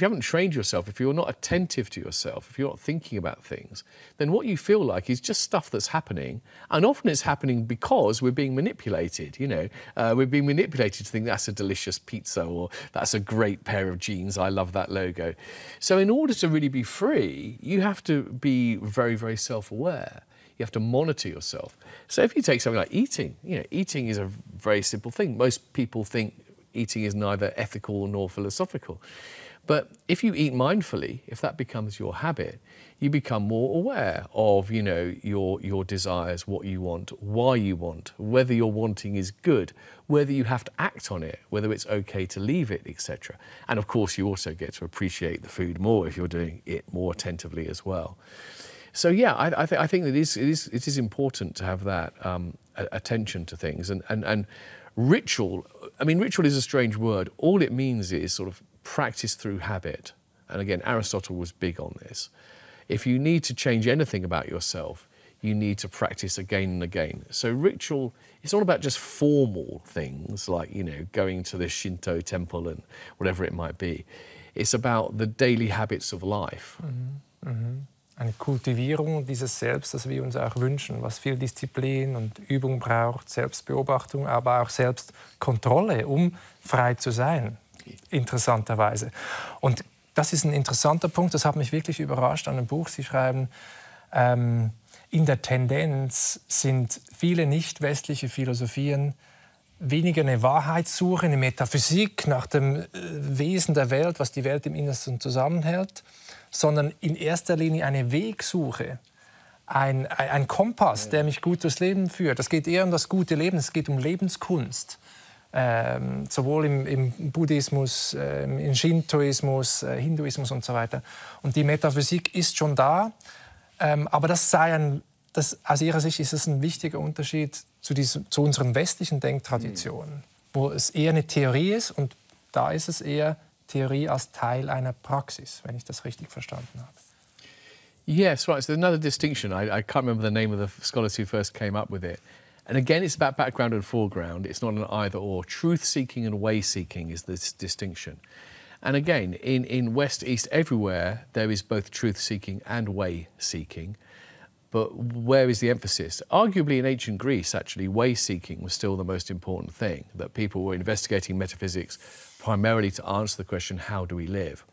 haven't trained yourself, if you're not attentive to yourself, if you're not thinking about things, then what you feel like is just stuff that's happening. And often it's happening because we're being manipulated, you know. We're being manipulated to think that's a delicious pizza or that's a great pair of jeans, I love that logo. So in order to really be free, you have to be very, very self-aware. You have to monitor yourself. So if you take something like eating, you know, eating is a very simple thing. Most people think eating is neither ethical nor philosophical. But if you eat mindfully, if that becomes your habit, you become more aware of, you know, your desires, what you want, why you want, whether your wanting is good, whether you have to act on it, whether it's okay to leave it, etc. And of course, you also get to appreciate the food more if you're doing it more attentively as well. So yeah, I think that it is important to have that attention to things and ritual. I mean, ritual is a strange word. All it means is sort of practice through habit. And again, Aristotle was big on this. If you need to change anything about yourself, you need to practice again and again. So ritual, it's not about just formal things like, you know, going to the Shinto temple and whatever it might be. It's about the daily habits of life. Mm-hmm. Mm-hmm. Eine Kultivierung dieses Selbst, das wir uns auch wünschen, was viel Disziplin und Übung braucht, Selbstbeobachtung, aber auch Selbstkontrolle, um frei zu sein, interessanterweise. Und das ist ein interessanter Punkt, das hat mich wirklich überrascht an dem Buch. Sie schreiben, in der Tendenz sind viele nicht westliche Philosophien weniger eine Wahrheitssuche, eine Metaphysik nach dem Wesen der Welt, was die Welt im Innersten zusammenhält, sondern in erster Linie eine Wegsuche, ein Kompass, der mich gut durchs Leben führt. Es geht eher um das gute Leben, es geht um Lebenskunst. Sowohl im Buddhismus, im Shintoismus, Hinduismus und so weiter. Und die Metaphysik ist schon da, aber aus Ihrer Sicht ist es ein wichtiger Unterschied zu unseren westlichen Denktraditionen, wo es eher eine Theorie ist und da ist es eher Theorie als Teil einer Praxis, wenn ich das richtig verstanden habe. Yes, right. So another distinction. I can't remember the name of the scholars who first came up with it. And again, it's about background and foreground. It's not an either-or. Truth-seeking and way-seeking is this distinction. And again, in West, East, everywhere, there is both truth-seeking and way-seeking. But where is the emphasis? Arguably in ancient Greece, actually, way-seeking was still the most important thing, that people were investigating metaphysics primarily to answer the question, how do we live?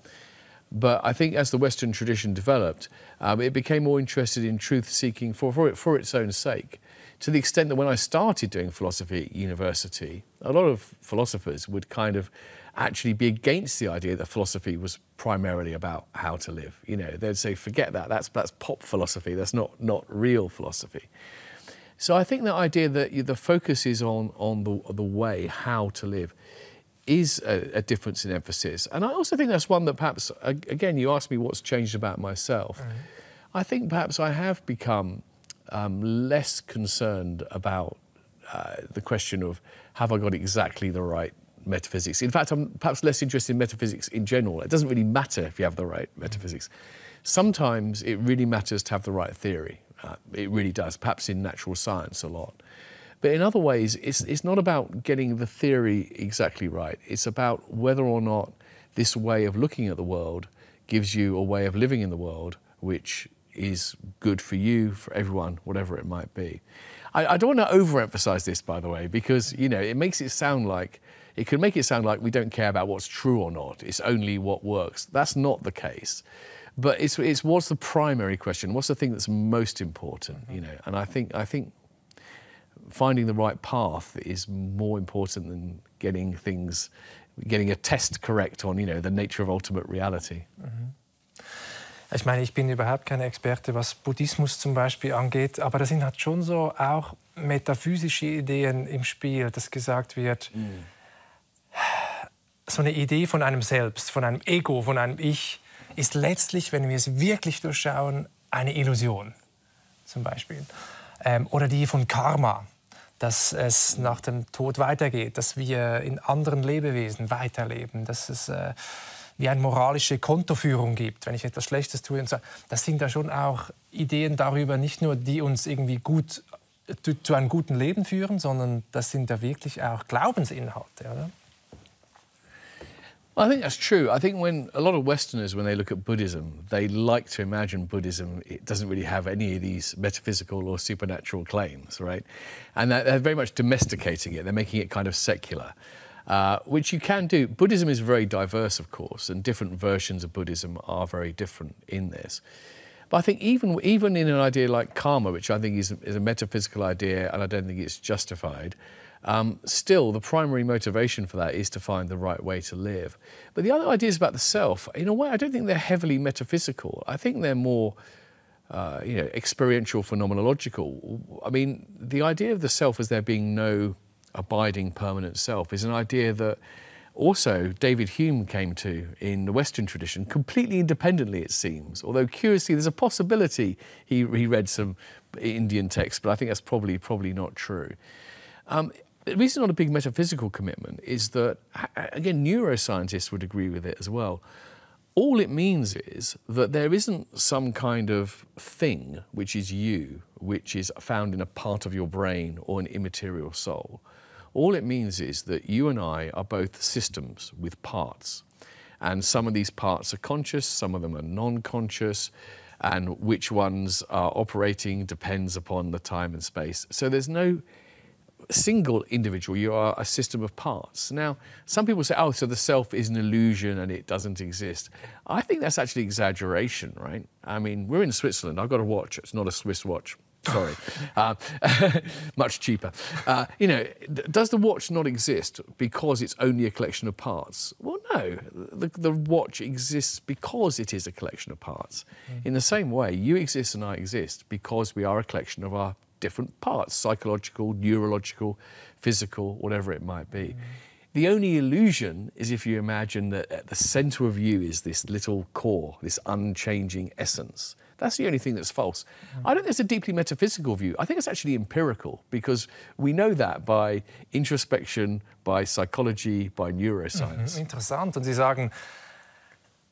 But I think as the Western tradition developed, it became more interested in truth-seeking for its own sake, to the extent that when I started doing philosophy at university, a lot of philosophers would kind of actually be against the idea that philosophy was primarily about how to live. You know, they'd say, forget that, that's pop philosophy, that's not real philosophy. So I think the idea that the focus is on the way, how to live, is a difference in emphasis. And I also think that's one that perhaps, again, you asked me what's changed about myself. I think perhaps I have become less concerned about the question of have I got exactly the right metaphysics. In fact, I'm perhaps less interested in metaphysics in general. It doesn't really matter if you have the right metaphysics. Sometimes it really matters to have the right theory. It really does, perhaps in natural science a lot. But in other ways, it's not about getting the theory exactly right. It's about whether or not this way of looking at the world gives you a way of living in the world which is good for you, for everyone, whatever it might be. I don't want to overemphasize this, by the way, because, you know, it could make it sound like we don't care about what's true or not. It's only what works. That's not the case. But it's what's the primary question? What's the thing that's most important? You know, and I think finding the right path is more important than getting a test correct on, you know, the nature of ultimate reality. Ich meine, ich bin überhaupt kein Experte, was Buddhismus zum Beispiel angeht, aber da sind halt schon so auch metaphysische Ideen im Spiel, dass gesagt wird, so eine Idee von einem Selbst, von einem Ego, von einem Ich, ist letztlich, wenn wir es wirklich durchschauen, eine Illusion, zum Beispiel. Oder die von Karma, dass es nach dem Tod weitergeht, dass wir in anderen Lebewesen weiterleben, dass es wie eine moralische Kontoführung gibt, wenn ich etwas Schlechtes tue. Und so. Das sind da schon auch Ideen darüber, nicht nur die uns irgendwie gut zu einem guten Leben führen, sondern das sind da wirklich auch Glaubensinhalte, oder? I think that's true. I think when a lot of Westerners, when they look at Buddhism, they like to imagine Buddhism, it doesn't really have any of these metaphysical or supernatural claims, right? And they're very much domesticating it. They're making it kind of secular, which you can do. Buddhism is very diverse, of course, and different versions of Buddhism are very different in this. But I think even in an idea like karma, which I think is a metaphysical idea, and I don't think it's justified, still, the primary motivation for that is to find the right way to live. But the other ideas about the self, in a way, I don't think they're heavily metaphysical. I think they're more, experiential, phenomenological. I mean, the idea of the self as there being no abiding, permanent self is an idea that also David Hume came to in the Western tradition, completely independently, it seems. Although, curiously, there's a possibility he read some Indian texts, but I think that's probably not true. The reason not a big metaphysical commitment is that, again, neuroscientists would agree with it as well. All it means is that there isn't some kind of thing which is you, which is found in a part of your brain or an immaterial soul. All it means is that you and I are both systems with parts. And some of these parts are conscious, some of them are non-conscious, and which ones are operating depends upon the time and space. So there's no single individual, you are a system of parts. Now, some people say, oh, so the self is an illusion and it doesn't exist. I think that's actually exaggeration, right? I mean, we're in Switzerland. I've got a watch. It's not a Swiss watch. Sorry. Much cheaper. Does the watch not exist because it's only a collection of parts? Well, no. The watch exists because it is a collection of parts. In the same way, you exist and I exist because we are a collection of our different parts, psychological, neurological, physical, whatever it might be. The only illusion is if you imagine that at the centre of you is this little core, this unchanging essence. That's the only thing that's false. I don't think it's a deeply metaphysical view. I think it's actually empirical, because we know that by introspection, by psychology, by neuroscience. Interessant. Und Sie sagen,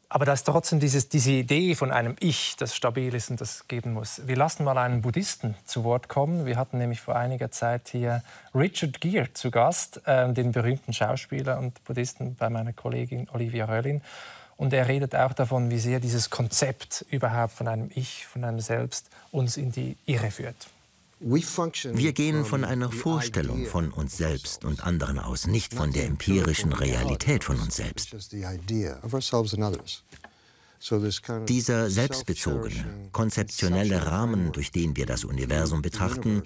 aber da ist trotzdem diese Idee von einem Ich, das stabil ist und das geben muss. Wir lassen mal einen Buddhisten zu Wort kommen. Wir hatten nämlich vor einiger Zeit hier Richard Gere zu Gast, den berühmten Schauspieler und Buddhisten, bei meiner Kollegin Olivia Röllin. Und er redet auch davon, wie sehr dieses Konzept überhaupt von einem Ich, von einem Selbst uns in die Irre führt. Wir gehen von einer Vorstellung von uns selbst und anderen aus, nicht von der empirischen Realität von uns selbst. Dieser selbstbezogene, konzeptionelle Rahmen, durch den wir das Universum betrachten,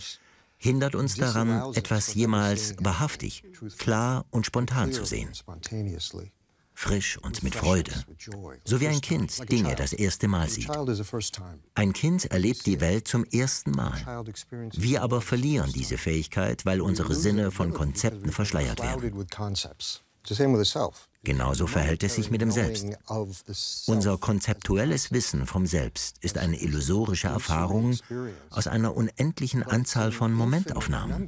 hindert uns daran, etwas jemals wahrhaftig, klar und spontan zu sehen. Frisch und mit Freude, so wie ein Kind Dinge das erste Mal sieht. Ein Kind erlebt die Welt zum ersten Mal. Wir aber verlieren diese Fähigkeit, weil unsere Sinne von Konzepten verschleiert werden. Genauso verhält es sich mit dem Selbst. Unser konzeptuelles Wissen vom Selbst ist eine illusorische Erfahrung aus einer unendlichen Anzahl von Momentaufnahmen.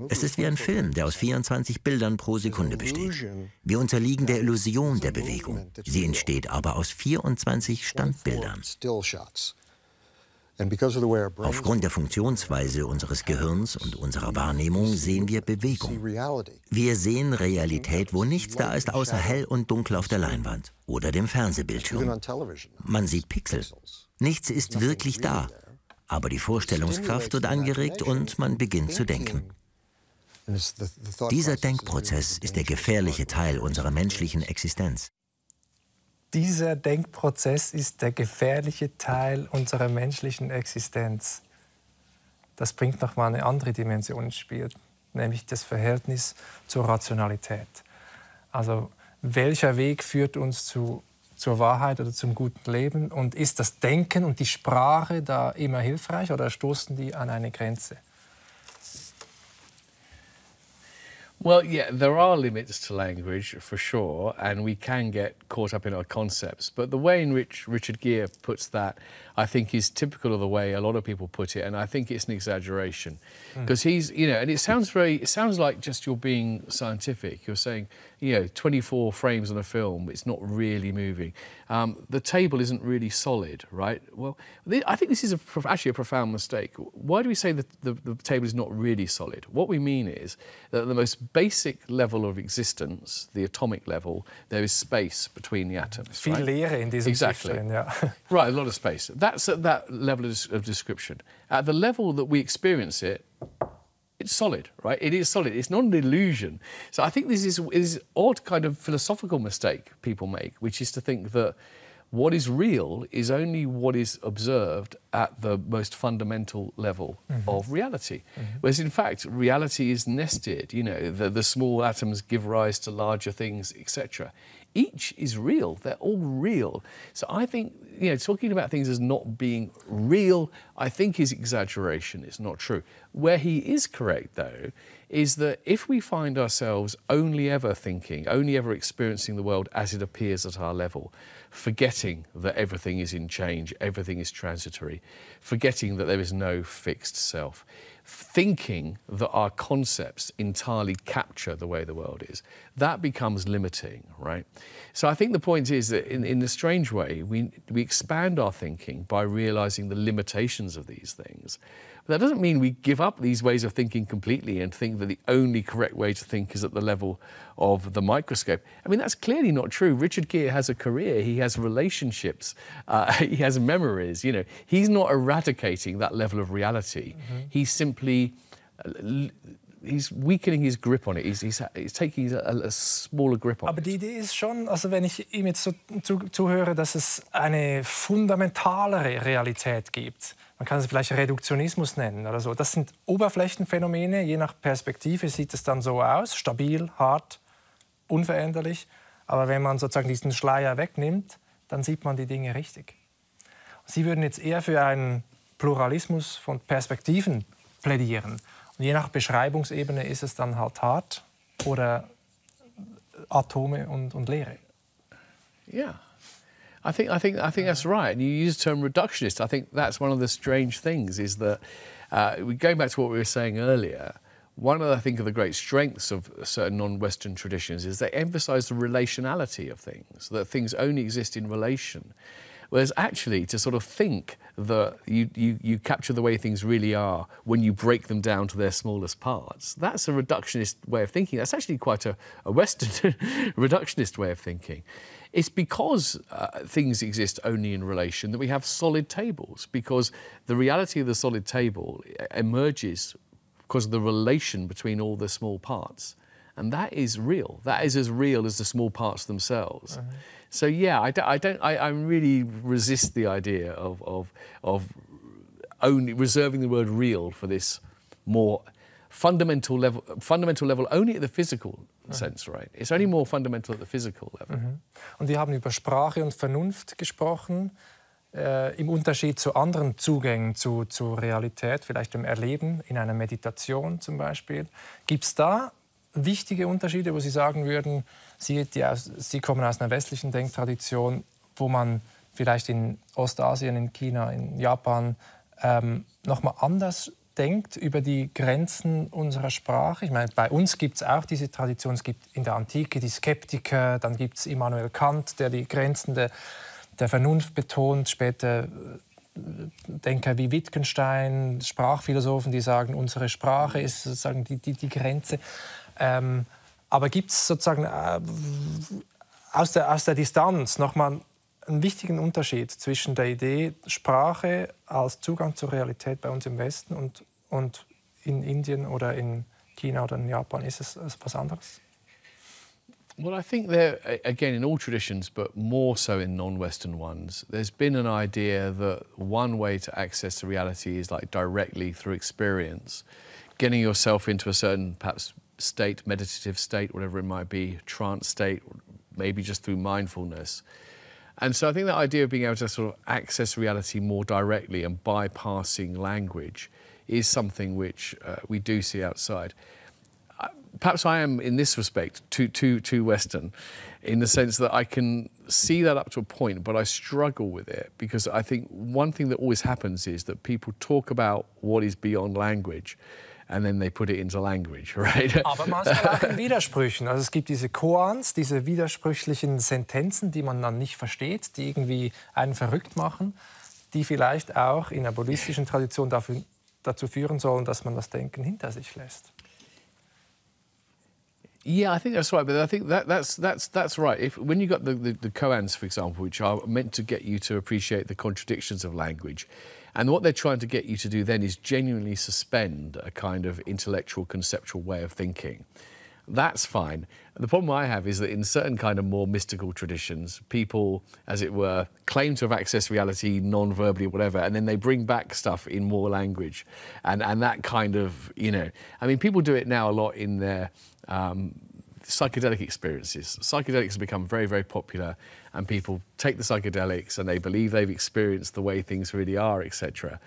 Es ist wie ein Film, der aus 24 Bildern pro Sekunde besteht. Wir unterliegen der Illusion der Bewegung. Sie entsteht aber aus 24 Standbildern. Aufgrund der Funktionsweise unseres Gehirns und unserer Wahrnehmung sehen wir Bewegung. Wir sehen Realität, wo nichts da ist, außer hell und dunkel auf der Leinwand oder dem Fernsehbildschirm. Man sieht Pixel. Nichts ist wirklich da, aber die Vorstellungskraft wird angeregt und man beginnt zu denken. Dieser Denkprozess ist der gefährliche Teil unserer menschlichen Existenz. Dieser Denkprozess ist der gefährliche Teil unserer menschlichen Existenz. Das bringt noch mal eine andere Dimension ins Spiel, nämlich das Verhältnis zur Rationalität. Also welcher Weg führt uns zur Wahrheit oder zum guten Leben? Und ist das Denken und die Sprache da immer hilfreich oder stoßen die an eine Grenze? Well, yeah, there are limits to language, for sure, and we can get caught up in our concepts. But the way in which Richard Gere puts that, I think, is typical of the way a lot of people put it, and I think it's an exaggeration. Because he's, you know, and it sounds like just you're being scientific. You're saying, you know, 24 frames on a film, it's not really moving. The table isn't really solid, right? Well, I think this is actually a profound mistake. Why do we say that the table is not really solid? What we mean is that at the most basic level of existence, the atomic level, there is space between the atoms. Viel Leere in diesem Exactly. System, ja. Right, a lot of space. That's at that level of description. At the level that we experience it, it's solid, right? It is solid. It's not an illusion. So I think this is odd kind of philosophical mistake people make, which is to think that what is real is only what is observed at the most fundamental level of reality. Whereas in fact, reality is nested, you know, the small atoms give rise to larger things, etc. Each is real, they're all real. So I think, you know, talking about things as not being real, I think is exaggeration, it's not true. Where he is correct, though, is that if we find ourselves only ever thinking, only ever experiencing the world as it appears at our level, forgetting that everything is in change, everything is transitory, forgetting that there is no fixed self, thinking that our concepts entirely capture the way the world is, that becomes limiting, right? So I think the point is that in a strange way, we expand our thinking by realising the limitations of these things. But that doesn't mean we give up these ways of thinking completely and think that the only correct way to think is at the level of the microscope. I mean, that's clearly not true. Richard Gere has a career, he has relationships, he has memories, you know. He's not eradicating that level of reality. He's simply... he's weakening his grip on it. He's taking a smaller grip on it. Aber die Idee ist schon, also wenn ich ihm jetzt so zuhöre, dass es eine fundamentalere Realität gibt. Man kann es vielleicht Reduktionismus nennen oder so. Das sind Oberflächenphänomene. Je nach Perspektive sieht es dann so aus, stabil, hart, unveränderlich. Aber wenn man sozusagen diesen Schleier wegnimmt, dann sieht man die Dinge richtig. Sie würden jetzt eher für einen Pluralismus von Perspektiven plädieren. Und je nach Beschreibungsebene ist es dann halt hart oder Atome und Leere. Yeah. I think that's right. And you use the term reductionist. I think that's one of the strange things is that, going back to what we were saying earlier, one of the great strengths of certain non-Western traditions is they emphasise the relationality of things, that things only exist in relation. Whereas actually to sort of think that you capture the way things really are when you break them down to their smallest parts, that's a reductionist way of thinking. That's actually quite a Western reductionist way of thinking. It's because things exist only in relation that we have solid tables, because the reality of the solid table emerges because of the relation between all the small parts. And that is real. That is as real as the small parts themselves. So yeah, I really resist the idea of only reserving the word real for this more fundamental level only at the physical sense, right? It's only more fundamental at the physical level. Und wir haben über Sprache und Vernunft gesprochen, im Unterschied zu anderen Zugängen zur Realität, vielleicht im Erleben, in einer Meditation zum Beispiel. Gibt es da wichtige Unterschiede, wo Sie sagen würden, Sie kommen aus einer westlichen Denktradition, wo man vielleicht in Ostasien, in China, in Japan noch mal anders denkt über die Grenzen unserer Sprache? Ich meine, bei uns gibt es auch diese Tradition. Es gibt in der Antike die Skeptiker, dann gibt es Immanuel Kant, der die Grenzen der Vernunft betont. Später Denker wie Wittgenstein, Sprachphilosophen, die sagen, unsere Sprache ist sozusagen die Grenze. Aber gibt es sozusagen aus der Distanz nochmal einen wichtigen Unterschied zwischen der Idee Sprache als Zugang zur Realität bei uns im Westen und in Indien oder in China oder in Japan? Ist es was anderes? Well, I think there, again, in all traditions, but more so in non-Western ones, there's been an idea that one way to access the reality is like directly through experience, getting yourself into a certain, perhaps, state, meditative state, whatever it might be, trance state, maybe just through mindfulness. And so I think that idea of being able to sort of access reality more directly and bypassing language is something which we do see outside. Perhaps I am, in this respect, too Western, in the sense that I can see that up to a point, but I struggle with it because I think one thing that always happens is that people talk about what is beyond language and then they put it into language, right? Aber manchmal auch in Widersprüchen. Also es gibt diese Koans, diese widersprüchlichen Sentenzen, die man dann nicht versteht, die irgendwie einen verrückt machen, die vielleicht auch in der buddhistischen Tradition dazu führen sollen, dass man das Denken hinter sich lässt. Yeah, I think that's right, but I think that's right. When you got the koans, for example, which are meant to get you to appreciate the contradictions of language, and what they're trying to get you to do then is genuinely suspend a kind of intellectual, conceptual way of thinking. That's fine. The problem I have is that in certain kind of more mystical traditions, people, as it were, claim to have accessed reality non-verbally or whatever, and then they bring back stuff in more language. And that kind of, you know, I mean, people do it now a lot in their psychedelic experiences. Psychedelics have become very, very popular, and people take the psychedelics and they believe they've experienced the way things really are, etc.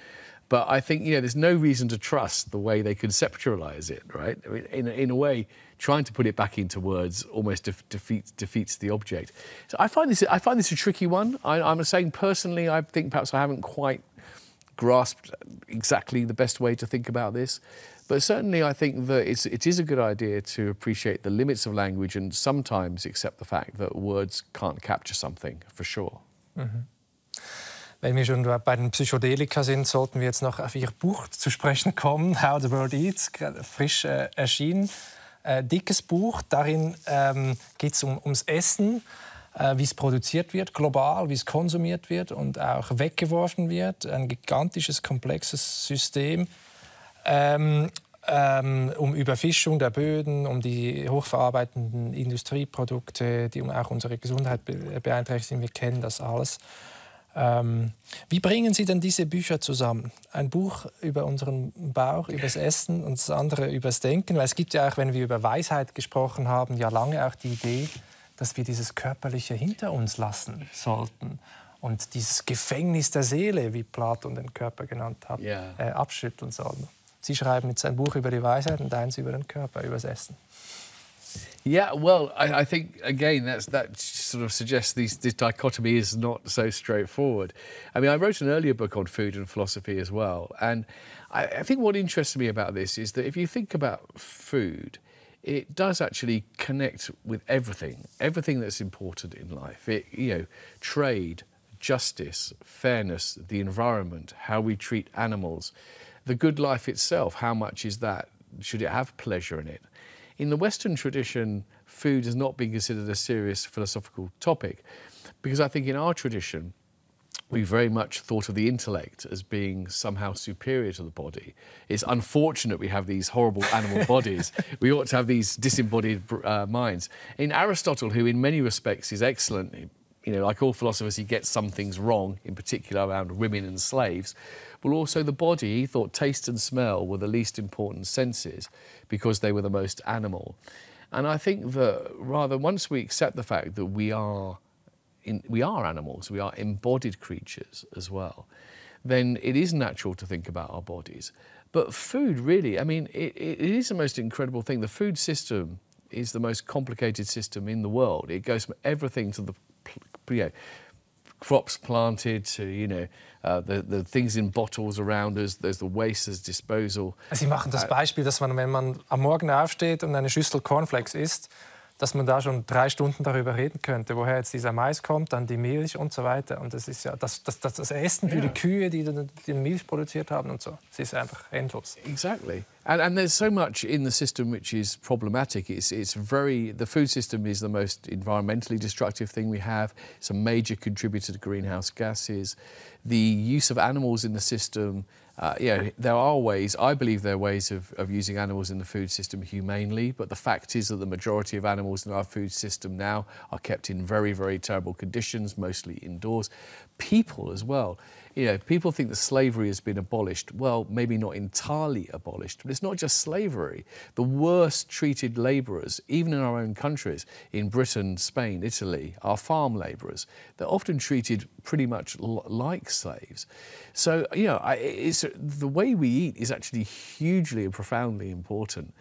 But I think, you know, there's no reason to trust the way they conceptualize it, right? I mean, in a way, trying to put it back into words almost defeats the object. So I find this a tricky one. I'm saying personally, I think perhaps I haven't quite grasped exactly the best way to think about this. But certainly I think that it is a good idea to appreciate the limits of language and sometimes accept the fact that words can't capture something, for sure. Mhm. Wenn wir schon bei den Psychedelika sind, sollten wir jetzt noch auf Ihr Buch zu sprechen kommen, How the World Eats, frisch erschienen. Dickes Buch, darin geht es ums Essen, wie es produziert wird, global, wie es konsumiert wird und auch weggeworfen wird. Ein gigantisches, komplexes System. Um Überfischung der Böden, um die hochverarbeitenden Industrieprodukte, die auch unsere Gesundheit beeinträchtigen. Wir kennen das alles. Wie bringen Sie denn diese Bücher zusammen? Ein Buch über unseren Bauch, über das Essen und das andere über das Denken. Weil es gibt ja auch, wenn wir über Weisheit gesprochen haben, ja lange auch die Idee, dass wir dieses Körperliche hinter uns lassen sollten. Und dieses Gefängnis der Seele, wie Platon den Körper genannt hat, abschütteln sollen. Sie schreiben jetzt ein Buch über die Weisheit und eins über den Körper, über das Essen. Yeah, well, I think, again, that sort of suggests this dichotomy is not so straightforward. I mean, I wrote an earlier book on food and philosophy as well. And I think what interests me about this is that if you think about food, it does actually connect with everything that's important in life. Trade, justice, fairness, the environment, how we treat animals, the good life itself, how much is that? Should it have pleasure in it? In the Western tradition, food has not been considered a serious philosophical topic because I think in our tradition, we very much thought of the intellect as being somehow superior to the body. It's unfortunate we have these horrible animal bodies. We ought to have these disembodied minds. In Aristotle, who in many respects is excellent, you know, like all philosophers, he gets some things wrong, in particular around women and slaves. But also the body, he thought taste and smell were the least important senses because they were the most animal. And I think that rather once we accept the fact that we are animals, we are embodied creatures as well, then it is natural to think about our bodies. But food, really, I mean, it is the most incredible thing. The food system is the most complicated system in the world. It goes from everything to the, you know, crops planted to, you know, the things in bottles around us. There's the waste, there's disposal. Sie machen das Beispiel, dass man, wenn man am Morgen aufsteht und eine Schüssel Cornflakes isst, dass man da schon 3 Stunden darüber reden könnte, woher jetzt dieser Mais kommt, dann die Milch und so weiter. Und das ist ja das Essen für die Kühe, die Milch produziert haben und so. Es ist einfach endlos. Exactly. And there's so much in the system which is problematic. The food system is the most environmentally destructive thing we have. It's a major contributor to greenhouse gases. The use of animals in the system, you know, there are ways, I believe there are ways of using animals in the food system humanely, but the fact is that the majority of animals in our food system now are kept in very, very terrible conditions, mostly indoors. People as well. You know, people think that slavery has been abolished. Well, maybe not entirely abolished, but it's not just slavery. The worst treated labourers, even in our own countries, in Britain, Spain, Italy, are farm labourers. They're often treated pretty much like slaves. So, you know, the way we eat is actually hugely and profoundly important.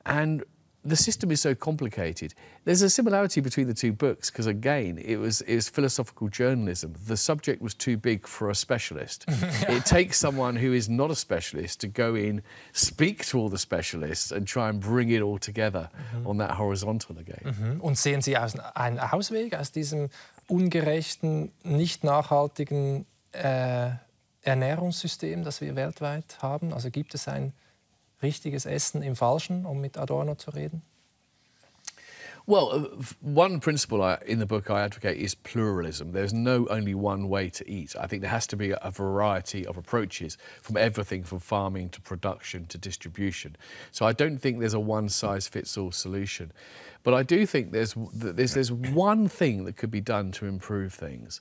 And the system is so complicated. There's a similarity between the 2 books because, again, it was philosophical journalism. The subject was too big for a specialist. It takes someone who is not a specialist to go in, speak to all the specialists and try and bring it all together on that horizontal again. Und sehen Sie einen Ausweg aus diesem ungerechten, nicht nachhaltigen Ernährungssystem, das wir weltweit haben? Also gibt es ein richtiges Essen im Falschen, um mit Adorno zu reden? Well, one principle in the book I advocate is pluralism. There's no only one way to eat. I think there has to be a variety of approaches from everything from farming to production to distribution. So I don't think there's a one-size-fits-all solution. But I do think there's one thing that could be done to improve things.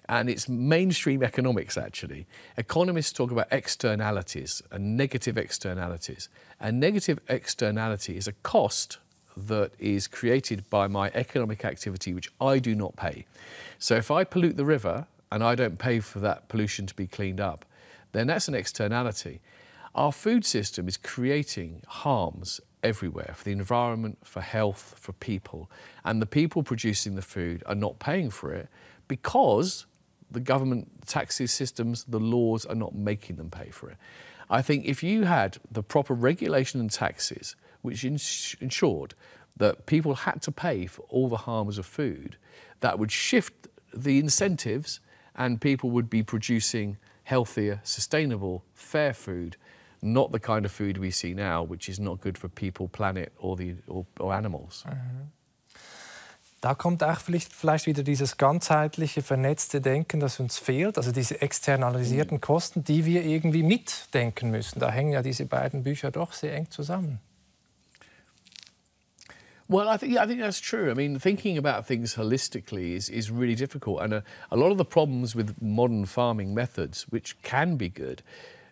And it's mainstream economics, actually. Economists talk about externalities and negative externalities. A negative externality is a cost that is created by my economic activity, which I do not pay. So if I pollute the river and I don't pay for that pollution to be cleaned up, then that's an externality. Our food system is creating harms everywhere for the environment, for health, for people. And the people producing the food are not paying for it because the government taxes systems, the laws are not making them pay for it. I think if you had the proper regulation and taxes which ensured that people had to pay for all the harms of food, that would shift the incentives and people would be producing healthier, sustainable, fair food, not the kind of food we see now, which is not good for people, planet or animals. Da kommt auch vielleicht wieder dieses ganzheitliche, vernetzte Denken, das uns fehlt, also diese externalisierten Kosten, die wir irgendwie mitdenken müssen. Da hängen ja diese beiden Bücher doch sehr eng zusammen. Well, I think that's true. I mean, thinking about things holistically is really difficult. And a lot of the problems with modern farming methods, which can be good,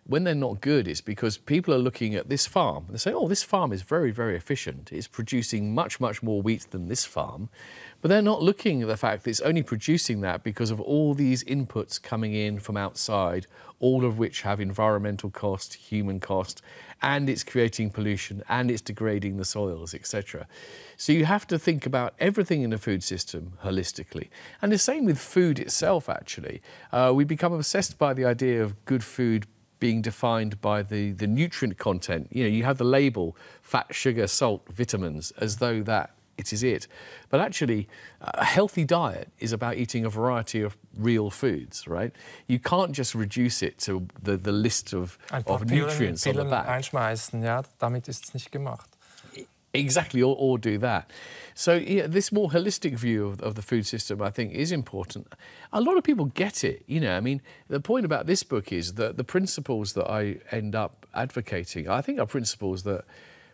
when they're not good, it's because people are looking at this farm and they say, oh, this farm is very, very efficient. It's producing much, much more wheat than this farm. But they're not looking at the fact that it's only producing that because of all these inputs coming in from outside, all of which have environmental cost, human cost, and it's creating pollution and it's degrading the soils, etc. So you have to think about everything in the food system holistically. And the same with food itself, actually. We become obsessed by the idea of good food being defined by the nutrient content. You know, you have the label, fat, sugar, salt, vitamins, as though that it is it. But actually, a healthy diet is about eating a variety of real foods, right? You can't just reduce it to the list of nutrients on the back. Einschmeißen, ja, damit ist es nicht gemacht. Exactly, or do that. So yeah, this more holistic view of the food system, I think, is important. A lot of people get it, you know. I mean, the point about this book is that the principles that I end up advocating, I think are principles that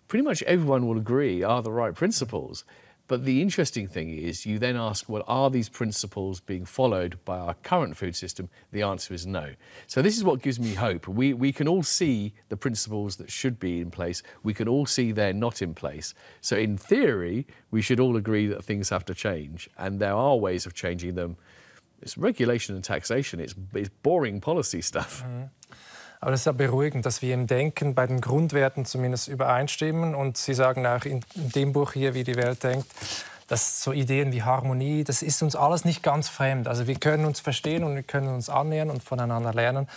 pretty much everyone will agree are the right principles. But the interesting thing is you then ask, well, are these principles being followed by our current food system? The answer is no. So this is what gives me hope. We can all see the principles that should be in place. We can all see they're not in place. So in theory, we should all agree that things have to change. And there are ways of changing them. It's regulation and taxation. It's boring policy stuff. Aber das ist ja beruhigend, dass wir im Denken bei den Grundwerten zumindest übereinstimmen. Und Sie sagen auch in dem Buch hier, wie die Welt denkt, dass so Ideen wie Harmonie, das ist uns alles nicht ganz fremd. Also wir können uns verstehen und wir können uns annähern und voneinander lernen.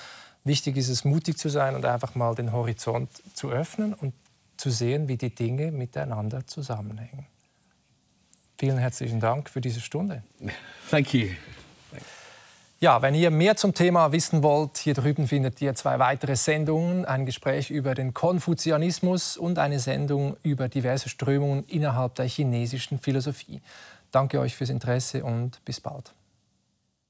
Wichtig ist es, mutig zu sein und einfach mal den Horizont zu öffnen und zu sehen, wie die Dinge miteinander zusammenhängen. Vielen herzlichen Dank für diese Stunde. Thank you. Ja, wenn ihr mehr zum Thema wissen wollt, hier drüben findet ihr 2 weitere Sendungen, ein Gespräch über den Konfuzianismus und eine Sendung über diverse Strömungen innerhalb der chinesischen Philosophie. Danke euch fürs Interesse und bis bald.